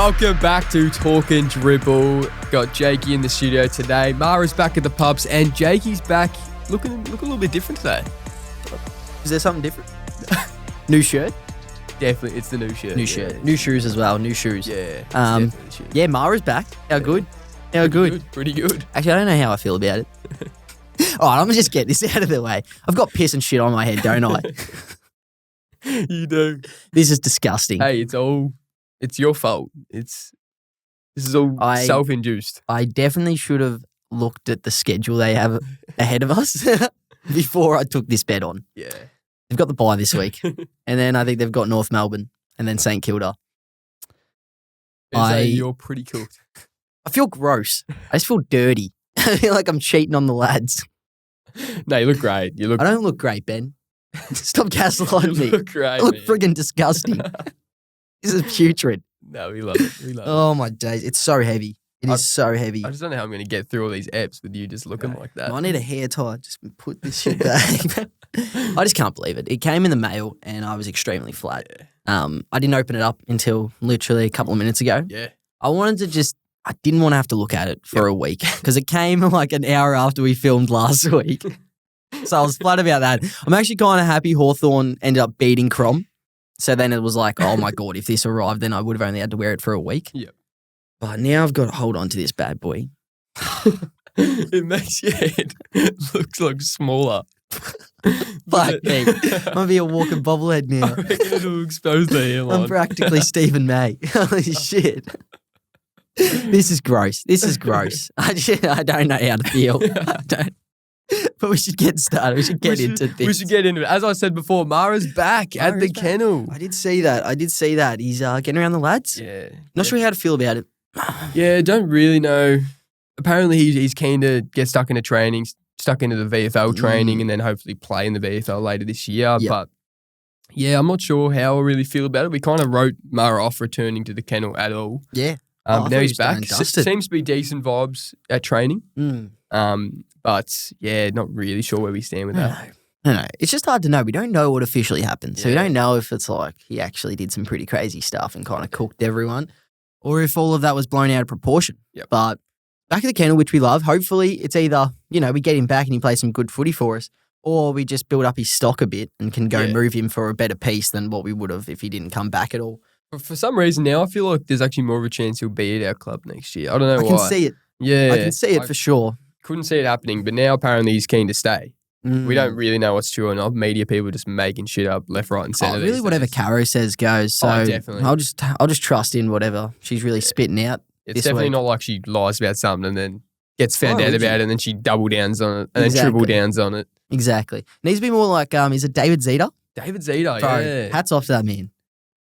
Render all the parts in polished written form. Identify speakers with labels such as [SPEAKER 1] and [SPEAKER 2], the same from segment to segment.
[SPEAKER 1] Welcome back to Talk and Dribble. Got Jakey in the studio today. Mara's back at the pubs, and Jakey's back looking a little bit different today.
[SPEAKER 2] Is there something different? New shirt?
[SPEAKER 1] Definitely, it's the new shirt.
[SPEAKER 2] New shirt. New shoes as well. New shoes.
[SPEAKER 1] Yeah.
[SPEAKER 2] Yeah, Mara's back. How good? How good?
[SPEAKER 1] Pretty good.
[SPEAKER 2] Actually, I don't know how I feel about it. All right, I'm going to just get this out of the way. I've got piss and shit on my head, don't I?
[SPEAKER 1] You do.
[SPEAKER 2] This is disgusting.
[SPEAKER 1] Hey, it's your fault. This is all self-induced.
[SPEAKER 2] I definitely should have looked at the schedule they have ahead of us before I took this bet on.
[SPEAKER 1] Yeah.
[SPEAKER 2] They've got the bye this week. And then I think they've got North Melbourne and then St Kilda.
[SPEAKER 1] You're pretty cooked.
[SPEAKER 2] I feel gross. I just feel dirty. I feel like I'm cheating on the lads.
[SPEAKER 1] No, you look great.
[SPEAKER 2] I don't look great, Ben. Stop gaslighting me.
[SPEAKER 1] You look great,
[SPEAKER 2] I look friggin' disgusting. This is putrid.
[SPEAKER 1] No, we love it.
[SPEAKER 2] Oh, my days. It's so heavy. It is so heavy.
[SPEAKER 1] I just don't know how I'm going to get through all these apps with you just looking like that.
[SPEAKER 2] I need a hair tie. Just put this shit back. I just can't believe it. It came in the mail and I was extremely flat.
[SPEAKER 1] Yeah.
[SPEAKER 2] I didn't open it up until literally a couple of minutes ago.
[SPEAKER 1] Yeah.
[SPEAKER 2] I didn't want to have to look at it for a week because it came like an hour after we filmed last week. So I was flat about that. I'm actually kind of happy Hawthorn ended up beating Crom. So then it was like, oh my God, if this arrived, then I would have only had to wear it for a week.
[SPEAKER 1] Yeah.
[SPEAKER 2] But now I've got to hold on to this bad boy.
[SPEAKER 1] It makes your head look smaller.
[SPEAKER 2] Fuck me. Might be a walking bobblehead now.
[SPEAKER 1] I reckon it'll expose the hairline.
[SPEAKER 2] I'm practically Stephen May. Holy shit. This is gross. I don't know how to feel. I don't. But we should get started. We should get into this.
[SPEAKER 1] We should get into it. As I said before, Mara's back at the kennel.
[SPEAKER 2] I did see that. He's getting around the lads.
[SPEAKER 1] Yeah.
[SPEAKER 2] Not sure how to feel about it.
[SPEAKER 1] Yeah, don't really know. Apparently he's keen to get stuck into training, stuck into the VFL training and then hopefully play in the VFL later this year.
[SPEAKER 2] Yep.
[SPEAKER 1] But yeah, I'm not sure how I really feel about it. We kind of wrote Mara off returning to the kennel at all.
[SPEAKER 2] Yeah.
[SPEAKER 1] Now he's back. Seems to be decent vibes at training. But yeah, not really sure where we stand with that.
[SPEAKER 2] No. It's just hard to know. We don't know what officially happened. So we don't know if it's like he actually did some pretty crazy stuff and kind of cooked everyone or if all of that was blown out of proportion.
[SPEAKER 1] Yep.
[SPEAKER 2] But back at the kennel, which we love, hopefully it's either, we get him back and he plays some good footy for us or we just build up his stock a bit and can go move him for a better piece than what we would have if he didn't come back at all.
[SPEAKER 1] For some reason now, I feel like there's actually more of a chance he'll be at our club next year. I don't know why.
[SPEAKER 2] I can see it.
[SPEAKER 1] Yeah.
[SPEAKER 2] I can see it for sure.
[SPEAKER 1] Couldn't see it happening, but now apparently he's keen to stay. We don't really know what's true or not. Media people just making shit up left, right and centre.
[SPEAKER 2] Really whatever Caro says goes. So
[SPEAKER 1] definitely.
[SPEAKER 2] I'll just trust in whatever she's really spitting out.
[SPEAKER 1] It's definitely not like she lies about something and then gets found out about it and then she double downs on it and then triple downs on it.
[SPEAKER 2] Exactly. Needs to be more like, is it David Zeta?
[SPEAKER 1] David Zeta,
[SPEAKER 2] yeah. Hats off to that man.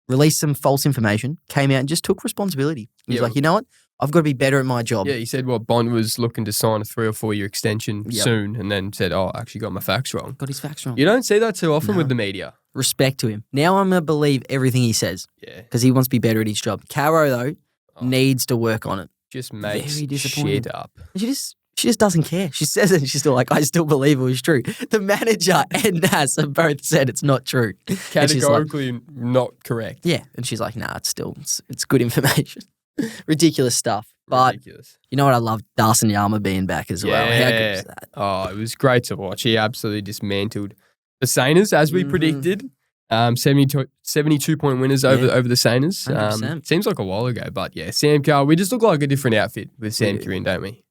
[SPEAKER 2] Released some false information, came out and just took responsibility. He was like, you know what? I've got to be better at my job.
[SPEAKER 1] Yeah, he said, Bond was looking to sign a 3 or 4 year extension soon and then said, I actually got my facts wrong.
[SPEAKER 2] Got his facts wrong.
[SPEAKER 1] You don't see that too often with the media.
[SPEAKER 2] Respect to him. Now I'm going to believe everything he says. Yeah. Because he wants to be better at his job. Caro, though, needs to work on it.
[SPEAKER 1] Just makes shit up.
[SPEAKER 2] She just doesn't care. She says it and she's still like, I still believe it was true. The manager and Nas have both said it's not true.
[SPEAKER 1] Categorically not correct.
[SPEAKER 2] Yeah. And she's like, nah, it's good information. Ridiculous stuff. But you know what I love? Darcy Yama being back as well. How good was that?
[SPEAKER 1] Oh, it was great to watch. He absolutely dismantled the Sainers as we predicted. 72-point winners over the Sainers. Seems like a while ago, but yeah, Sam Carr, we just look like a different outfit with Sam Carr in, don't we?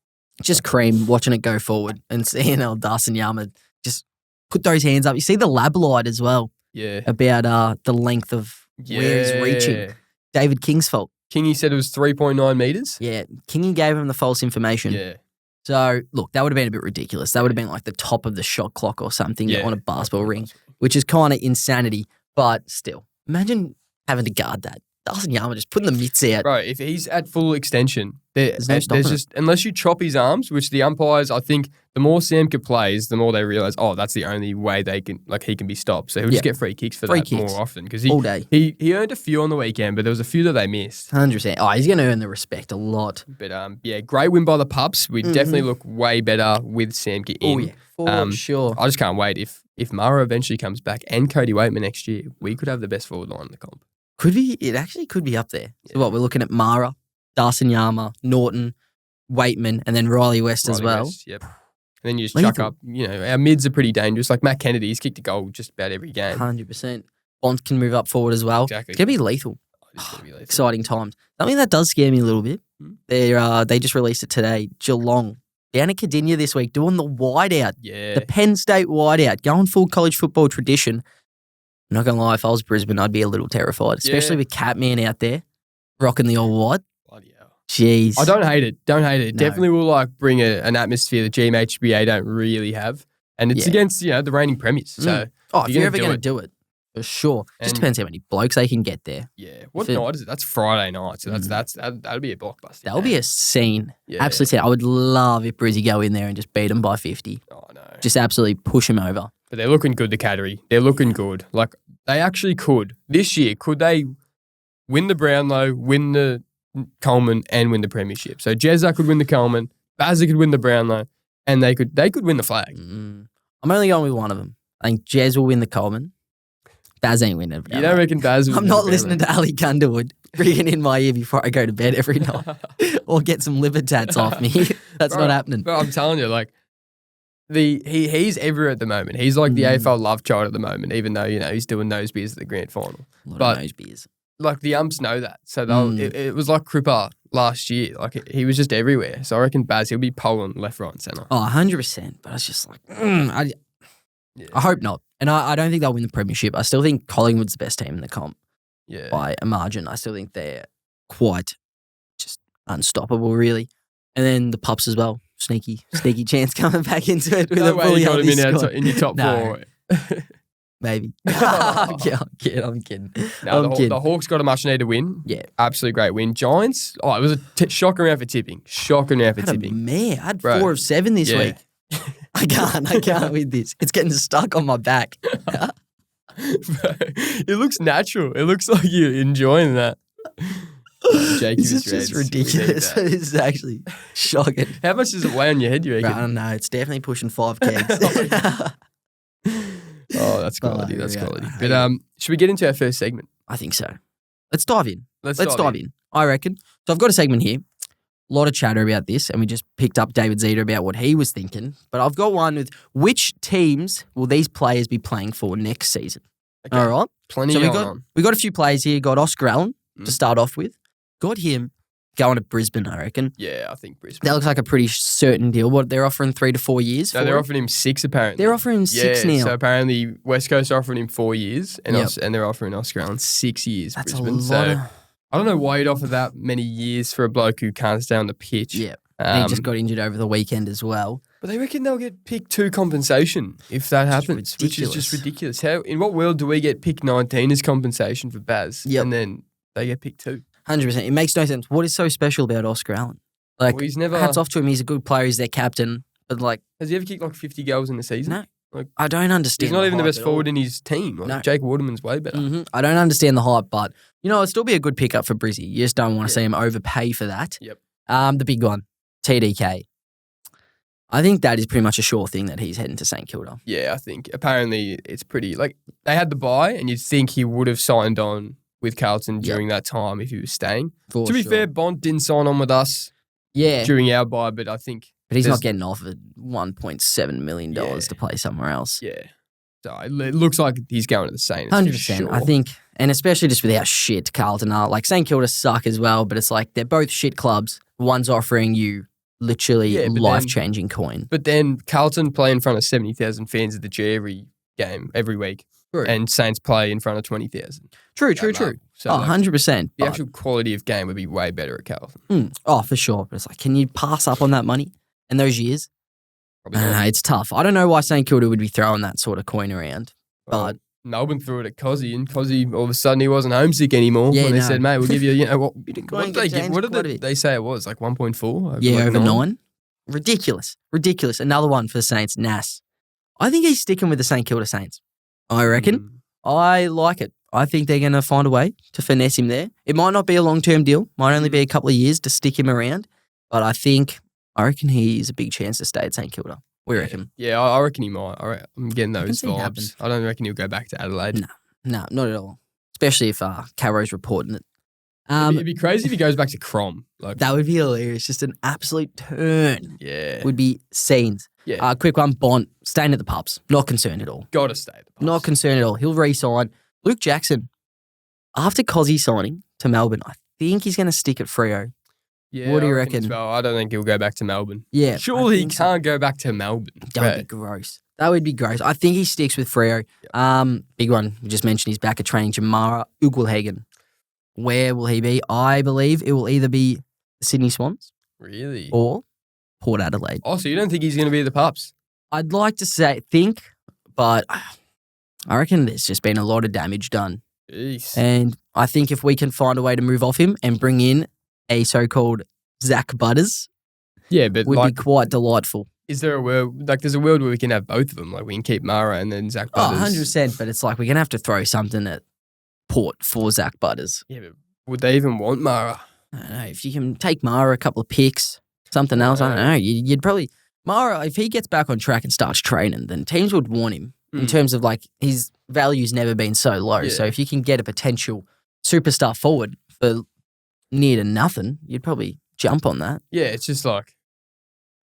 [SPEAKER 2] Just cream watching it go forward and seeing Darcy Yama just put those hands up. You see the lab light as well.
[SPEAKER 1] Yeah.
[SPEAKER 2] About the length of where he's reaching. David King's fault.
[SPEAKER 1] Kingy said it was 3.9 metres?
[SPEAKER 2] Yeah. Kingy gave him the false information.
[SPEAKER 1] Yeah.
[SPEAKER 2] So, look, that would have been a bit ridiculous. That would have been like the top of the shot clock or something on a basketball ring, which is kind of insanity. But still, imagine having to guard that. Darcy Yama just putting the mitts out.
[SPEAKER 1] Bro, if he's at full extension, there's just unless you chop his arms, which the umpires, I think, the more Samka plays, the more they realise, that's the only way he can be stopped. So he'll just get free kicks for that more often because
[SPEAKER 2] all day.
[SPEAKER 1] He earned a few on the weekend, but there was a few that they missed.
[SPEAKER 2] 100%. Oh, he's going to earn the respect a lot.
[SPEAKER 1] But great win by the Pups. We definitely look way better with Samka in.
[SPEAKER 2] Oh yeah, for sure.
[SPEAKER 1] I just can't wait if Mara eventually comes back and Cody Waitman next year. We could have the best forward line in the comp.
[SPEAKER 2] It actually could be up there. So what, we're looking at Mara, Darcinyama, Norton, Waitman, and then Riley West as well.
[SPEAKER 1] West, yep. And then you just chuck up, our mids are pretty dangerous. Like Matt Kennedy, he's kicked a goal just about every game.
[SPEAKER 2] 100%. Bond can move up forward as well.
[SPEAKER 1] Exactly.
[SPEAKER 2] It's going to be lethal.
[SPEAKER 1] Lethal.
[SPEAKER 2] Exciting times. Something that does scare me a little bit. They just released it today. Geelong down at Cardinia this week doing the wide out.
[SPEAKER 1] Yeah.
[SPEAKER 2] The Penn State wide out. Going full college football tradition. I'm not going to lie, if I was Brisbane, I'd be a little terrified, especially with Catman out there rocking the all white.
[SPEAKER 1] Bloody hell.
[SPEAKER 2] Jeez.
[SPEAKER 1] I don't hate it. No. Definitely will bring an atmosphere that GMHBA don't really have. And it's against, the reigning premiers. So
[SPEAKER 2] if you're ever going to do it, for sure. Just depends how many blokes they can get there.
[SPEAKER 1] Yeah. What night is it? That's Friday night. So that'll be a blockbuster.
[SPEAKER 2] That'll be a scene. Yeah. Absolutely scene. I would love if Brizzy go in there and just beat them by 50.
[SPEAKER 1] Oh, no.
[SPEAKER 2] Just absolutely push them over.
[SPEAKER 1] But they're looking good, the CATERRY. They're looking good. Like, they actually could. This year, could they win the Brownlow, win the Coleman, and win the premiership? So Jezza could win the Coleman, Bazza could win the Brownlow, and they could win the flag.
[SPEAKER 2] I'm only going with one of them. I think Jez will win the Coleman. Baz ain't winning.
[SPEAKER 1] You don't reckon Baz will
[SPEAKER 2] I'm not listening to Ali Kunderwood ringing in my ear before I go to bed every night or get some liver tats off me. That's not happening.
[SPEAKER 1] But I'm telling you, like, he's everywhere at the moment. He's like the AFL love child at the moment, even though, he's doing nose beers at the grand final.
[SPEAKER 2] A lot of nose beers.
[SPEAKER 1] Like, the umps know that. So it was like Cripper last year. Like, he was just everywhere. So I reckon Baz, he'll be polling left, right and centre.
[SPEAKER 2] Oh, 100%. But I was just like, I hope not. And I don't think they'll win the premiership. I still think Collingwood's the best team in the comp.
[SPEAKER 1] Yeah.
[SPEAKER 2] By a margin. I still think they're quite just unstoppable, really. And then the Pups as well. Sneaky chance coming back into it with a fully healthy squad.
[SPEAKER 1] In your top four.
[SPEAKER 2] Maybe. I'm kidding.
[SPEAKER 1] No, the Hawks got a much needed win.
[SPEAKER 2] Yeah.
[SPEAKER 1] Absolutely great win. Giants, it was a shocking round for tipping.
[SPEAKER 2] I had 4 of 7 this week. I can't with this. It's getting stuck on my back.
[SPEAKER 1] It looks natural. It looks like you're enjoying that. JAKEY
[SPEAKER 2] this is just ridiculous. This is actually shocking.
[SPEAKER 1] How much does it weigh on your head, you reckon?
[SPEAKER 2] I don't know. It's definitely pushing 5 kegs.
[SPEAKER 1] Oh, that's quality. That's quality. But should we get into our first segment?
[SPEAKER 2] I think so. Let's dive in. Let's dive in. I reckon. So I've got a segment here. A lot of chatter about this, and we just picked up David Zeta about what he was thinking. But I've got one with which teams will these players be playing for next season? Okay. All right.
[SPEAKER 1] Plenty
[SPEAKER 2] on. We got a few players here. Got Oscar Allen to start off with. Got him going to Brisbane, I reckon.
[SPEAKER 1] Yeah, I think Brisbane.
[SPEAKER 2] That looks like a pretty certain deal. What, they're offering 3 to 4 years?
[SPEAKER 1] No, they're offering him 6 apparently.
[SPEAKER 2] They're offering him 6 now.
[SPEAKER 1] So apparently West Coast are offering him 4 years, and they're offering Oscar Allen 6 years.
[SPEAKER 2] That's
[SPEAKER 1] Brisbane.
[SPEAKER 2] a lot.
[SPEAKER 1] I don't know why you'd offer that many years for a bloke who can't stay on the pitch.
[SPEAKER 2] Yeah. He just got injured over the weekend as well.
[SPEAKER 1] But they reckon they'll get pick 2 compensation if that happens, which is just ridiculous. In what world do we get pick 19 as compensation for Baz, and then they get pick 2?
[SPEAKER 2] 100%. It makes no sense. What is so special about Oscar Allen? Like, well, he's never, hats off to him. He's a good player. He's their captain. But like,
[SPEAKER 1] has he ever kicked like 50 goals in the season?
[SPEAKER 2] No.
[SPEAKER 1] Like,
[SPEAKER 2] I don't understand.
[SPEAKER 1] He's not even the best forward in his team. Like, Jake Waterman's way better.
[SPEAKER 2] Mm-hmm. I don't understand the hype, but it'd still be a good pickup for Brizzy. You just don't want to see him overpay for that.
[SPEAKER 1] Yep.
[SPEAKER 2] The big one, TDK. I think that is pretty much a sure thing that he's heading to St Kilda.
[SPEAKER 1] Yeah, I think apparently it's pretty like they had the buy, and you'd think he would have signed on with Carlton during that time if he was staying. To be fair, Bond didn't sign on with us during our buy, but I think...
[SPEAKER 2] But he's not getting offered $1.7 million to play somewhere else.
[SPEAKER 1] Yeah. So it looks like he's going to the Saints.
[SPEAKER 2] 100%.
[SPEAKER 1] Sure.
[SPEAKER 2] I think, and especially just with how shit Carlton are. Like, St Kilda suck as well, but it's like they're both shit clubs. One's offering you literally life-changing coin.
[SPEAKER 1] But then Carlton play in front of 70,000 fans at the G every game, every week. True. And Saints play in front of 20,000.
[SPEAKER 2] True. So 100%.
[SPEAKER 1] The actual quality of game would be way better at Carlton.
[SPEAKER 2] Oh, for sure. But it's like, can you pass up on that money in those years? It's tough. I don't know why St Kilda would be throwing that sort of coin around. But
[SPEAKER 1] Melbourne threw it at Kozzy, and Kozzy all of a sudden he wasn't homesick anymore. When they said, mate, we'll give you, what did they say it was? Like 1.4?
[SPEAKER 2] Yeah, over 9. Ridiculous. Another one for the Saints, Nas. I think he's sticking with the St Kilda Saints. I reckon. I like it. I think they're going to find a way to finesse him there. It might not be a long-term deal. Might only be a couple of years to stick him around. But I reckon he's a big chance to stay at St Kilda. We reckon.
[SPEAKER 1] Yeah, I reckon he might. I'm getting those vibes. I don't reckon he'll go back to Adelaide.
[SPEAKER 2] No, not at all. especially if Caro's reporting it.
[SPEAKER 1] It'd be crazy if he goes back to Crom. Like
[SPEAKER 2] that would be hilarious. Just an absolute turn.
[SPEAKER 1] Yeah.
[SPEAKER 2] Would be scenes.
[SPEAKER 1] Yeah.
[SPEAKER 2] Quick one, Bont, staying at the pubs. Not concerned at all.
[SPEAKER 1] Gotta stay at the pubs.
[SPEAKER 2] Not concerned at all. He'll re-sign. Luke Jackson, after Kozzy signing to Melbourne, I think he's going to stick at Freo.
[SPEAKER 1] Yeah,
[SPEAKER 2] what do you
[SPEAKER 1] I
[SPEAKER 2] reckon?
[SPEAKER 1] Well, I don't think he'll go back to Melbourne.
[SPEAKER 2] Yeah.
[SPEAKER 1] Surely he can't go back to Melbourne.
[SPEAKER 2] That would be gross. That would be gross. I think he sticks with Freo. Yep. Big one. We just mentioned he's back at training. JAMARRA Ugelhagen. Where will he be? I believe it will either be Sydney Swans.
[SPEAKER 1] Really?
[SPEAKER 2] Or Port Adelaide.
[SPEAKER 1] Oh, so you don't think he's going to be at the Pups?
[SPEAKER 2] I'd like to think, but I reckon there's just been a lot of damage done.
[SPEAKER 1] Jeez.
[SPEAKER 2] And I think if we can find a way to move off him and bring in a so-called Zach Butters,
[SPEAKER 1] but
[SPEAKER 2] would be quite delightful.
[SPEAKER 1] Is there a world, there's a world where we can have both of them, like we can keep Mara and then Zach Butters?
[SPEAKER 2] 100%, but it's like we're going to have to throw something at Port for Zach Butters.
[SPEAKER 1] Yeah, but would they even want Mara?
[SPEAKER 2] I don't know. If you can take Mara a couple of picks, something else, I don't know. You'd probably... Mara, if he gets back on track and starts training, then teams would want him in terms of like his value's never been so low. Yeah. So if you can get a potential superstar forward for near to nothing, you'd probably jump on that.
[SPEAKER 1] Yeah, it's just like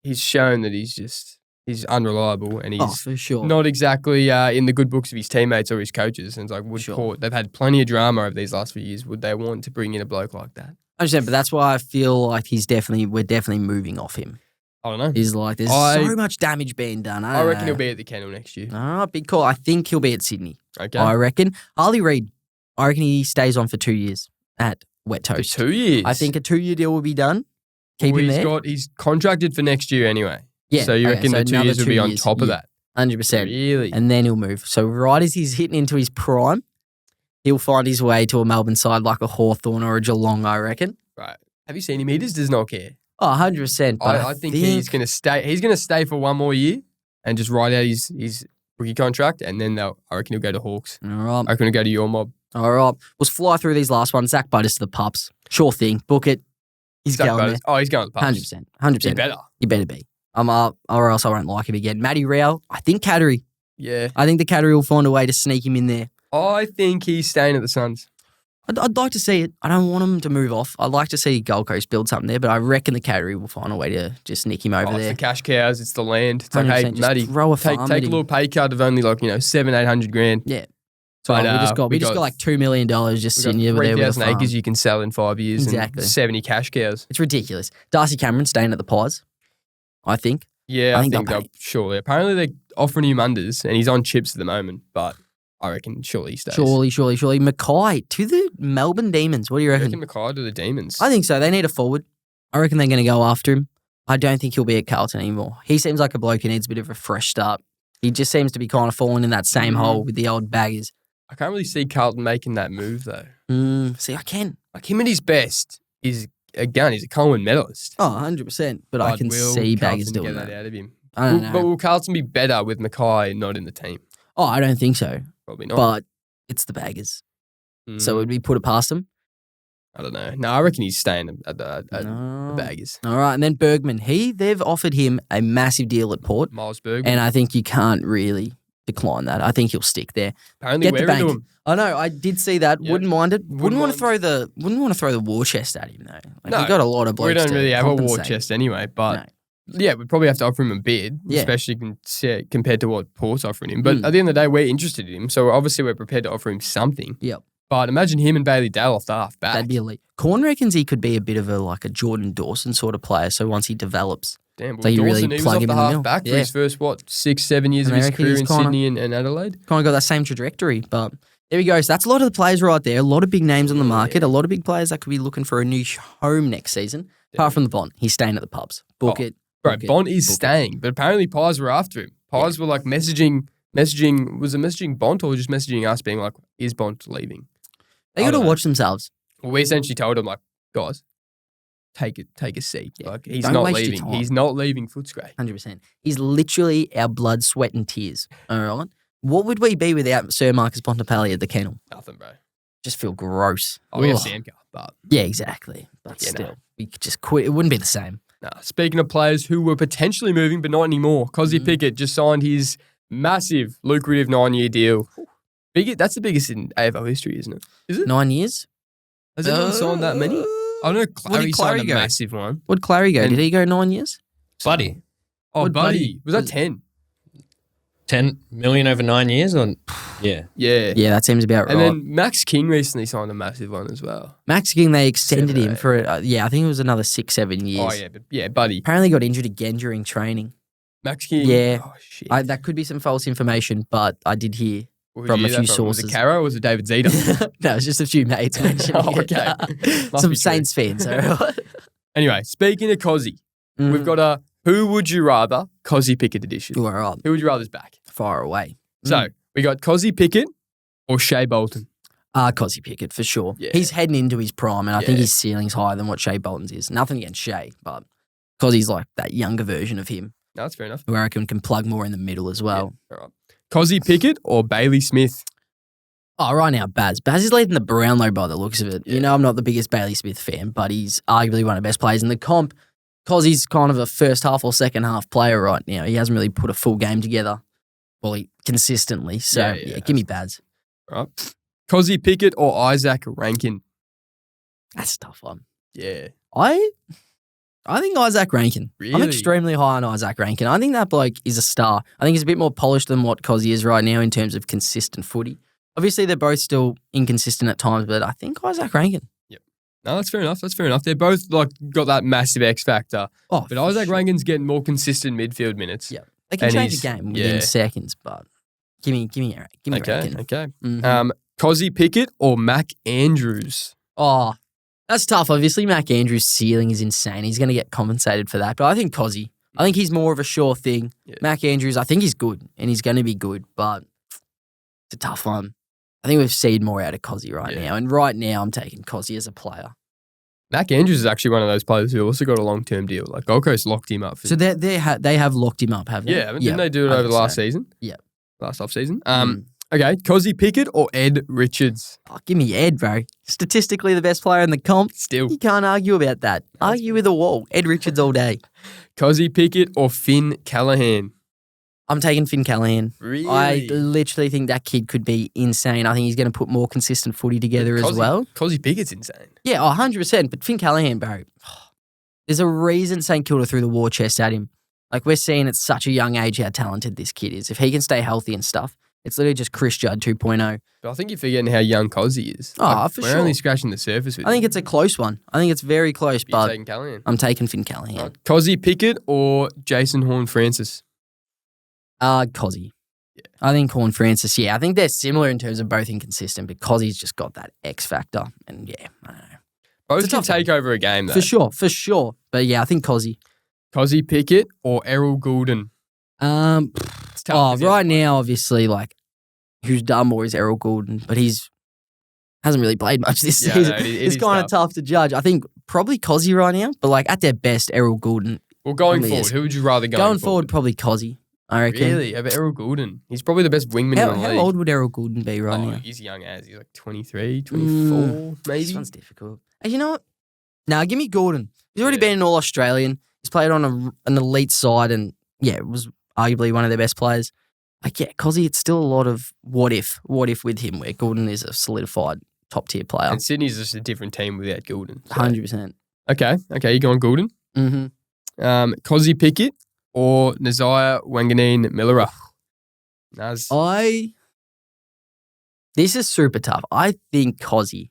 [SPEAKER 1] he's shown that he's unreliable and he's
[SPEAKER 2] for sure.
[SPEAKER 1] not exactly in the good books of his teammates or his coaches. And it's like, Port, they've had plenty of drama over these last few years. Would they want to bring in a bloke like that?
[SPEAKER 2] I understand, but that's why I feel like we're definitely moving off him.
[SPEAKER 1] I don't know.
[SPEAKER 2] He's like, there's so much damage being done. I
[SPEAKER 1] reckon he'll be at the Kennel next year.
[SPEAKER 2] All right, big call. I think he'll be at Sydney.
[SPEAKER 1] Okay.
[SPEAKER 2] I reckon. Harley Reid, I reckon he stays on for 2 years at Wet Toast.
[SPEAKER 1] For 2 years?
[SPEAKER 2] I think a 2-year deal will be done. Keep him there.
[SPEAKER 1] He's contracted for next year anyway.
[SPEAKER 2] Yeah.
[SPEAKER 1] So you reckon the 2 years will be on top of that?
[SPEAKER 2] 100%.
[SPEAKER 1] Really?
[SPEAKER 2] And then he'll move. So right as he's hitting into his prime, he'll find his way to a Melbourne side like a Hawthorn or a Geelong, I reckon.
[SPEAKER 1] Right. Have you seen him? He just does not care.
[SPEAKER 2] Oh, 100%. But
[SPEAKER 1] I think he's going to stay. He's going to stay for one more year and just ride out his rookie contract, and then I reckon he'll go to Hawks.
[SPEAKER 2] All right.
[SPEAKER 1] I reckon he'll go to your mob.
[SPEAKER 2] All right. Let's fly through these last ones. Zach Butters to the Pups. Sure thing. Book it. He's
[SPEAKER 1] Zach
[SPEAKER 2] going
[SPEAKER 1] Butters.
[SPEAKER 2] there.
[SPEAKER 1] Oh, he's going to the Pups.
[SPEAKER 2] 100%. 100%.
[SPEAKER 1] He better.
[SPEAKER 2] He better be. Or else I won't like him again. Matty Rao, I think CATERRY.
[SPEAKER 1] Yeah.
[SPEAKER 2] I think the CATERRY will find a way to sneak him in there.
[SPEAKER 1] I think he's staying at the Suns.
[SPEAKER 2] I'd like to see it. I don't want him to move off. I'd like to see Gold Coast build something there, but I reckon the CATERRY will find a way to just nick him over there.
[SPEAKER 1] It's the cash cows. It's the land. It's like, hey, Matty, take a little pay cut of only like, $700,000-800,000.
[SPEAKER 2] Yeah. So we just got like $2 million just sitting here with
[SPEAKER 1] 3,000 acres you can sell in 5 years.
[SPEAKER 2] Exactly.
[SPEAKER 1] And 70 cash cows.
[SPEAKER 2] It's ridiculous. Darcy Cameron staying at the Pies, I think.
[SPEAKER 1] Yeah, I think they'll surely. Apparently they're offering him unders and he's on chips at the moment, but I reckon surely he stays.
[SPEAKER 2] Surely. Mackay to the Melbourne Demons. What do you reckon?
[SPEAKER 1] You reckon Mackay to the Demons?
[SPEAKER 2] I think so. They need a forward. I reckon they're going to go after him. I don't think he'll be at Carlton anymore. He seems like a bloke who needs a bit of a fresh start. He just seems to be kind of falling in that same hole with the old baggers.
[SPEAKER 1] I can't really see Carlton making that move though.
[SPEAKER 2] See, I can.
[SPEAKER 1] Like him at his best is a gun. He's a Coleman medalist.
[SPEAKER 2] Oh, 100%. But I can see baggers doing
[SPEAKER 1] that out of him.
[SPEAKER 2] I don't know.
[SPEAKER 1] But will Carlton be better with Mackay not in the team?
[SPEAKER 2] Oh, I don't think so.
[SPEAKER 1] Probably not.
[SPEAKER 2] But it's the baggers. So would we put it past them?
[SPEAKER 1] I don't know. No, I reckon he's staying at the baggers.
[SPEAKER 2] All right. And then Bergman. They've offered him a massive deal at Port.
[SPEAKER 1] Miles Bergman.
[SPEAKER 2] And I think you can't really decline that. I think he'll stick there.
[SPEAKER 1] Apparently we're into him.
[SPEAKER 2] I know. I did see that. Yep. Wouldn't mind it. Wouldn't want to throw the war chest at him though. Like, we've got a lot of blokes.
[SPEAKER 1] We don't really have a war chest anyway, but.
[SPEAKER 2] No.
[SPEAKER 1] Yeah, we'd probably have to offer him a bid, especially compared to what Port's offering him. But at the end of the day, we're interested in him, so obviously we're prepared to offer him something.
[SPEAKER 2] Yep.
[SPEAKER 1] But imagine him and Bailey Dale off the half back.
[SPEAKER 2] That'd be elite. Corn reckons he could be a bit of a Jordan Dawson sort of player. So once he develops,
[SPEAKER 1] damn, well,
[SPEAKER 2] so you
[SPEAKER 1] Dawson,
[SPEAKER 2] really
[SPEAKER 1] he
[SPEAKER 2] plug
[SPEAKER 1] was
[SPEAKER 2] him
[SPEAKER 1] off
[SPEAKER 2] in
[SPEAKER 1] the
[SPEAKER 2] the
[SPEAKER 1] half back for his first 6-7 years of his career in Sydney and Adelaide.
[SPEAKER 2] Kind of got that same trajectory, but. There we go. So that's a lot of the players right there. A lot of big names on the market. A lot of big players that could be looking for a new home next season. Apart from the Bont. He's staying at the Pubs. Book it.
[SPEAKER 1] Bro, Bont is staying. But apparently Pies were after him. Pies were like messaging. Was it messaging Bont or just messaging us being like, is Bont leaving?
[SPEAKER 2] They got to watch themselves.
[SPEAKER 1] Well, we essentially told him like, guys, take a seat. Yeah. Like he's
[SPEAKER 2] Don't
[SPEAKER 1] not
[SPEAKER 2] waste
[SPEAKER 1] leaving.
[SPEAKER 2] your time.
[SPEAKER 1] He's not leaving Footscray.
[SPEAKER 2] 100%. He's literally our blood, sweat and tears. All right? What would we be without Sir Marcus Bontempelli at the kennel?
[SPEAKER 1] Nothing, bro.
[SPEAKER 2] Just feel gross.
[SPEAKER 1] We have Samka, but...
[SPEAKER 2] Yeah, exactly. But still, we could just quit. It wouldn't be the same.
[SPEAKER 1] Nah. Speaking of players who were potentially moving but not anymore, Kozzy Pickett just signed his massive, lucrative 9-year deal That's the biggest in AFL history, isn't it? Is it?
[SPEAKER 2] 9 years?
[SPEAKER 1] Has anyone signed that many? I know Clary signed a massive one.
[SPEAKER 2] What did Clary go? Did he go 9 years?
[SPEAKER 3] Buddy.
[SPEAKER 1] Oh, Buddy. Was that 10?
[SPEAKER 3] 10 million over 9 years? Or yeah.
[SPEAKER 1] Yeah.
[SPEAKER 2] Yeah, that seems about right.
[SPEAKER 1] And then Max King recently signed a massive one as well.
[SPEAKER 2] Max King, they extended him for, I think it was another 6-7 years.
[SPEAKER 1] Oh, yeah. But yeah, Buddy.
[SPEAKER 2] Apparently got injured again during training.
[SPEAKER 1] Max King?
[SPEAKER 2] Yeah.
[SPEAKER 1] Oh, shit.
[SPEAKER 2] That could be some false information, but I did hear from a few sources.
[SPEAKER 1] Was it Caro or was it David Zeta?
[SPEAKER 2] No, it's just a few mates mentioning
[SPEAKER 1] okay.
[SPEAKER 2] Some Saints fans.
[SPEAKER 1] Anyway, speaking of Kozzy, we've got a Who Would You Rather Kozzy Pickett edition.
[SPEAKER 2] All right.
[SPEAKER 1] Who would you rather's back?
[SPEAKER 2] Far away.
[SPEAKER 1] So, we got Kozzy Pickett or Shea Bolton?
[SPEAKER 2] Kozzy Pickett, for sure.
[SPEAKER 1] Yeah.
[SPEAKER 2] He's heading into his prime, and I think his ceiling's higher than what Shea Bolton's is. Nothing against Shea, but Kozzy's like that younger version of him.
[SPEAKER 1] No, that's fair enough.
[SPEAKER 2] Who I reckon can plug more in the middle as well.
[SPEAKER 1] Yeah, all right. Kozzy Pickett or Bailey Smith?
[SPEAKER 2] Oh, right now, Baz. Baz is leading the Brownlow by the looks of it.
[SPEAKER 1] Yeah.
[SPEAKER 2] You know, I'm not the biggest Bailey Smith fan, but he's arguably one of the best players in the comp. Kozzy's kind of a first half or second half player right now. He hasn't really put a full game together, consistently. So, give me Baz.
[SPEAKER 1] All right. Kozzy Pickett or Isaac Rankin?
[SPEAKER 2] That's a tough one.
[SPEAKER 1] Yeah.
[SPEAKER 2] I think Isaac Rankin.
[SPEAKER 1] Really?
[SPEAKER 2] I'm extremely high on Isaac Rankin. I think that bloke is a star. I think he's a bit more polished than what Kozzy is right now in terms of consistent footy. Obviously, they're both still inconsistent at times, but I think Isaac Rankin.
[SPEAKER 1] Yep. No, that's fair enough. They're both got that massive X factor.
[SPEAKER 2] Oh,
[SPEAKER 1] but Isaac Rankin's getting more consistent midfield minutes.
[SPEAKER 2] Yeah. They can change a game within seconds, but give me Rankin.
[SPEAKER 1] Okay.
[SPEAKER 2] Mm-hmm.
[SPEAKER 1] Kozzy Pickett or Mac Andrews?
[SPEAKER 2] Oh, that's tough. Obviously, Mac Andrews' ceiling is insane. He's going to get compensated for that. But I think Kozzy. I think he's more of a sure thing. Yeah. Mac Andrews, I think he's good, and he's going to be good, but it's a tough one. I think we've seen more out of Kozzy right now. And right now, I'm taking Kozzy as a player.
[SPEAKER 1] Mac Andrews is actually one of those players who also got a long-term deal. Like, Gold Coast locked him up.
[SPEAKER 2] So they have locked him up, haven't they?
[SPEAKER 1] Yeah, didn't they do it over the last season?
[SPEAKER 2] Yeah.
[SPEAKER 1] Last off-season. Okay, Kozzy Pickett or Ed Richards?
[SPEAKER 2] Oh, give me Ed, bro. Statistically the best player in the comp.
[SPEAKER 1] Still.
[SPEAKER 2] You can't argue about that. Argue with a wall. Ed Richards all day.
[SPEAKER 1] Kozzy Pickett or Finn Callahan?
[SPEAKER 2] I'm taking Finn Callahan.
[SPEAKER 1] Really?
[SPEAKER 2] I literally think that kid could be insane. I think he's going to put more consistent footy together as well.
[SPEAKER 1] Kozzy Pickett's insane.
[SPEAKER 2] Yeah, 100%. But Finn Callahan, bro, there's a reason St Kilda threw the war chest at him. Like, we're seeing at such a young age how talented this kid is. If he can stay healthy and stuff, it's literally just Chris Judd 2.0.
[SPEAKER 1] But I think you're forgetting how young Kozzy is.
[SPEAKER 2] Oh, for sure.
[SPEAKER 1] We're only scratching the surface with him.
[SPEAKER 2] I think it's a close one. I think it's very close,
[SPEAKER 1] You're
[SPEAKER 2] but
[SPEAKER 1] taking Callahan.
[SPEAKER 2] I'm taking Finn Callahan.
[SPEAKER 1] Kozzy Pickett or Jason Horne-Francis?
[SPEAKER 2] Kozzy. Yeah. I think Horne-Francis, I think they're similar in terms of both inconsistent, but Kozzy's just got that X factor. And I don't know.
[SPEAKER 1] Both can take over a game, though.
[SPEAKER 2] For sure. But I think Kozzy.
[SPEAKER 1] Kozzy Pickett or Errol Goulden?
[SPEAKER 2] It's tough. Right now, obviously, who's done more is Errol Goulden, but hasn't really played much this season. No, it's kind of tough to judge. I think probably Kozzy right now, but at their best, Errol Goulden.
[SPEAKER 1] Well, going forward, who would you rather
[SPEAKER 2] going forward? Probably Kozzy. I reckon.
[SPEAKER 1] Really? Over Errol Goulden? He's probably the best wingman in the league.
[SPEAKER 2] How old would Errol Goulden be right now?
[SPEAKER 1] He's young as. He's 23, 24, maybe.
[SPEAKER 2] This one's difficult. And you know what? Nah, give me Goulden. He's already been an All-Australian. He's played on an elite side and, was arguably one of their best players. Kozzy, it's still a lot of what if with him, where Goulden is a solidified top-tier player.
[SPEAKER 1] And Sydney's just a different team without Goulden. So.
[SPEAKER 2] 100%.
[SPEAKER 1] Okay, you going Goulden?
[SPEAKER 2] Mm-hmm.
[SPEAKER 1] Kozzy Pickett or Nazia Wanganeen-Millera?
[SPEAKER 2] This is super tough. I think Kozzy.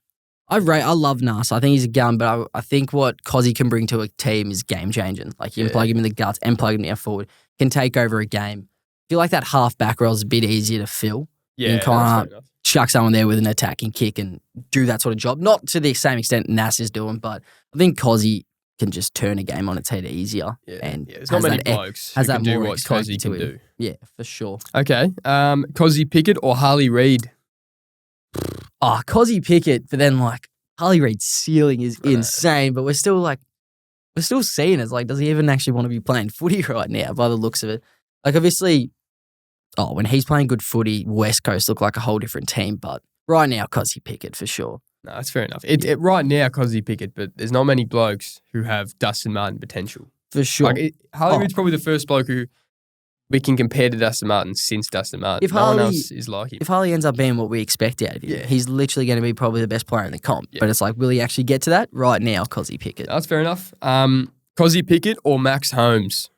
[SPEAKER 2] I love Nas. I think he's a gun, but I think what Kozzy can bring to a team is game-changing. You can plug him in the guts and plug him down forward. Can take over a game. I feel like that half-back roll is a bit easier to fill.
[SPEAKER 1] Yeah,
[SPEAKER 2] you can kind of chuck someone there with an attacking kick and do that sort of job. Not to the same extent Nas is doing, but I think Kozzy can just turn a game on its head easier. And
[SPEAKER 1] there's not many blokes who can do what Kozzy can do.
[SPEAKER 2] Yeah, for sure.
[SPEAKER 1] Okay, Kozzy Pickett or Harley Reid?
[SPEAKER 2] Oh, Kozzy Pickett, but then Harley Reid's ceiling is insane, but we're still seeing it. Does he even actually want to be playing footy right now by the looks of it? Obviously, when he's playing good footy, West Coast look like a whole different team, but right now, Kozzy Pickett for sure.
[SPEAKER 1] No, that's fair enough. Right now, Kozzy Pickett, but there's not many blokes who have Dustin Martin potential.
[SPEAKER 2] For sure.
[SPEAKER 1] Harley Reid's probably the first bloke who we can compare to Dustin Martin since Dustin Martin.
[SPEAKER 2] If
[SPEAKER 1] no one
[SPEAKER 2] Harley-
[SPEAKER 1] else is like him.
[SPEAKER 2] If Harley ends up being what we expect out of him,
[SPEAKER 1] Yeah.
[SPEAKER 2] he's literally going to be probably the best player in the comp.
[SPEAKER 1] Yeah.
[SPEAKER 2] But it's like, will he actually get to that? Right now, Kozzy Pickett.
[SPEAKER 1] That's fair enough. Kozzy Pickett or Max Holmes?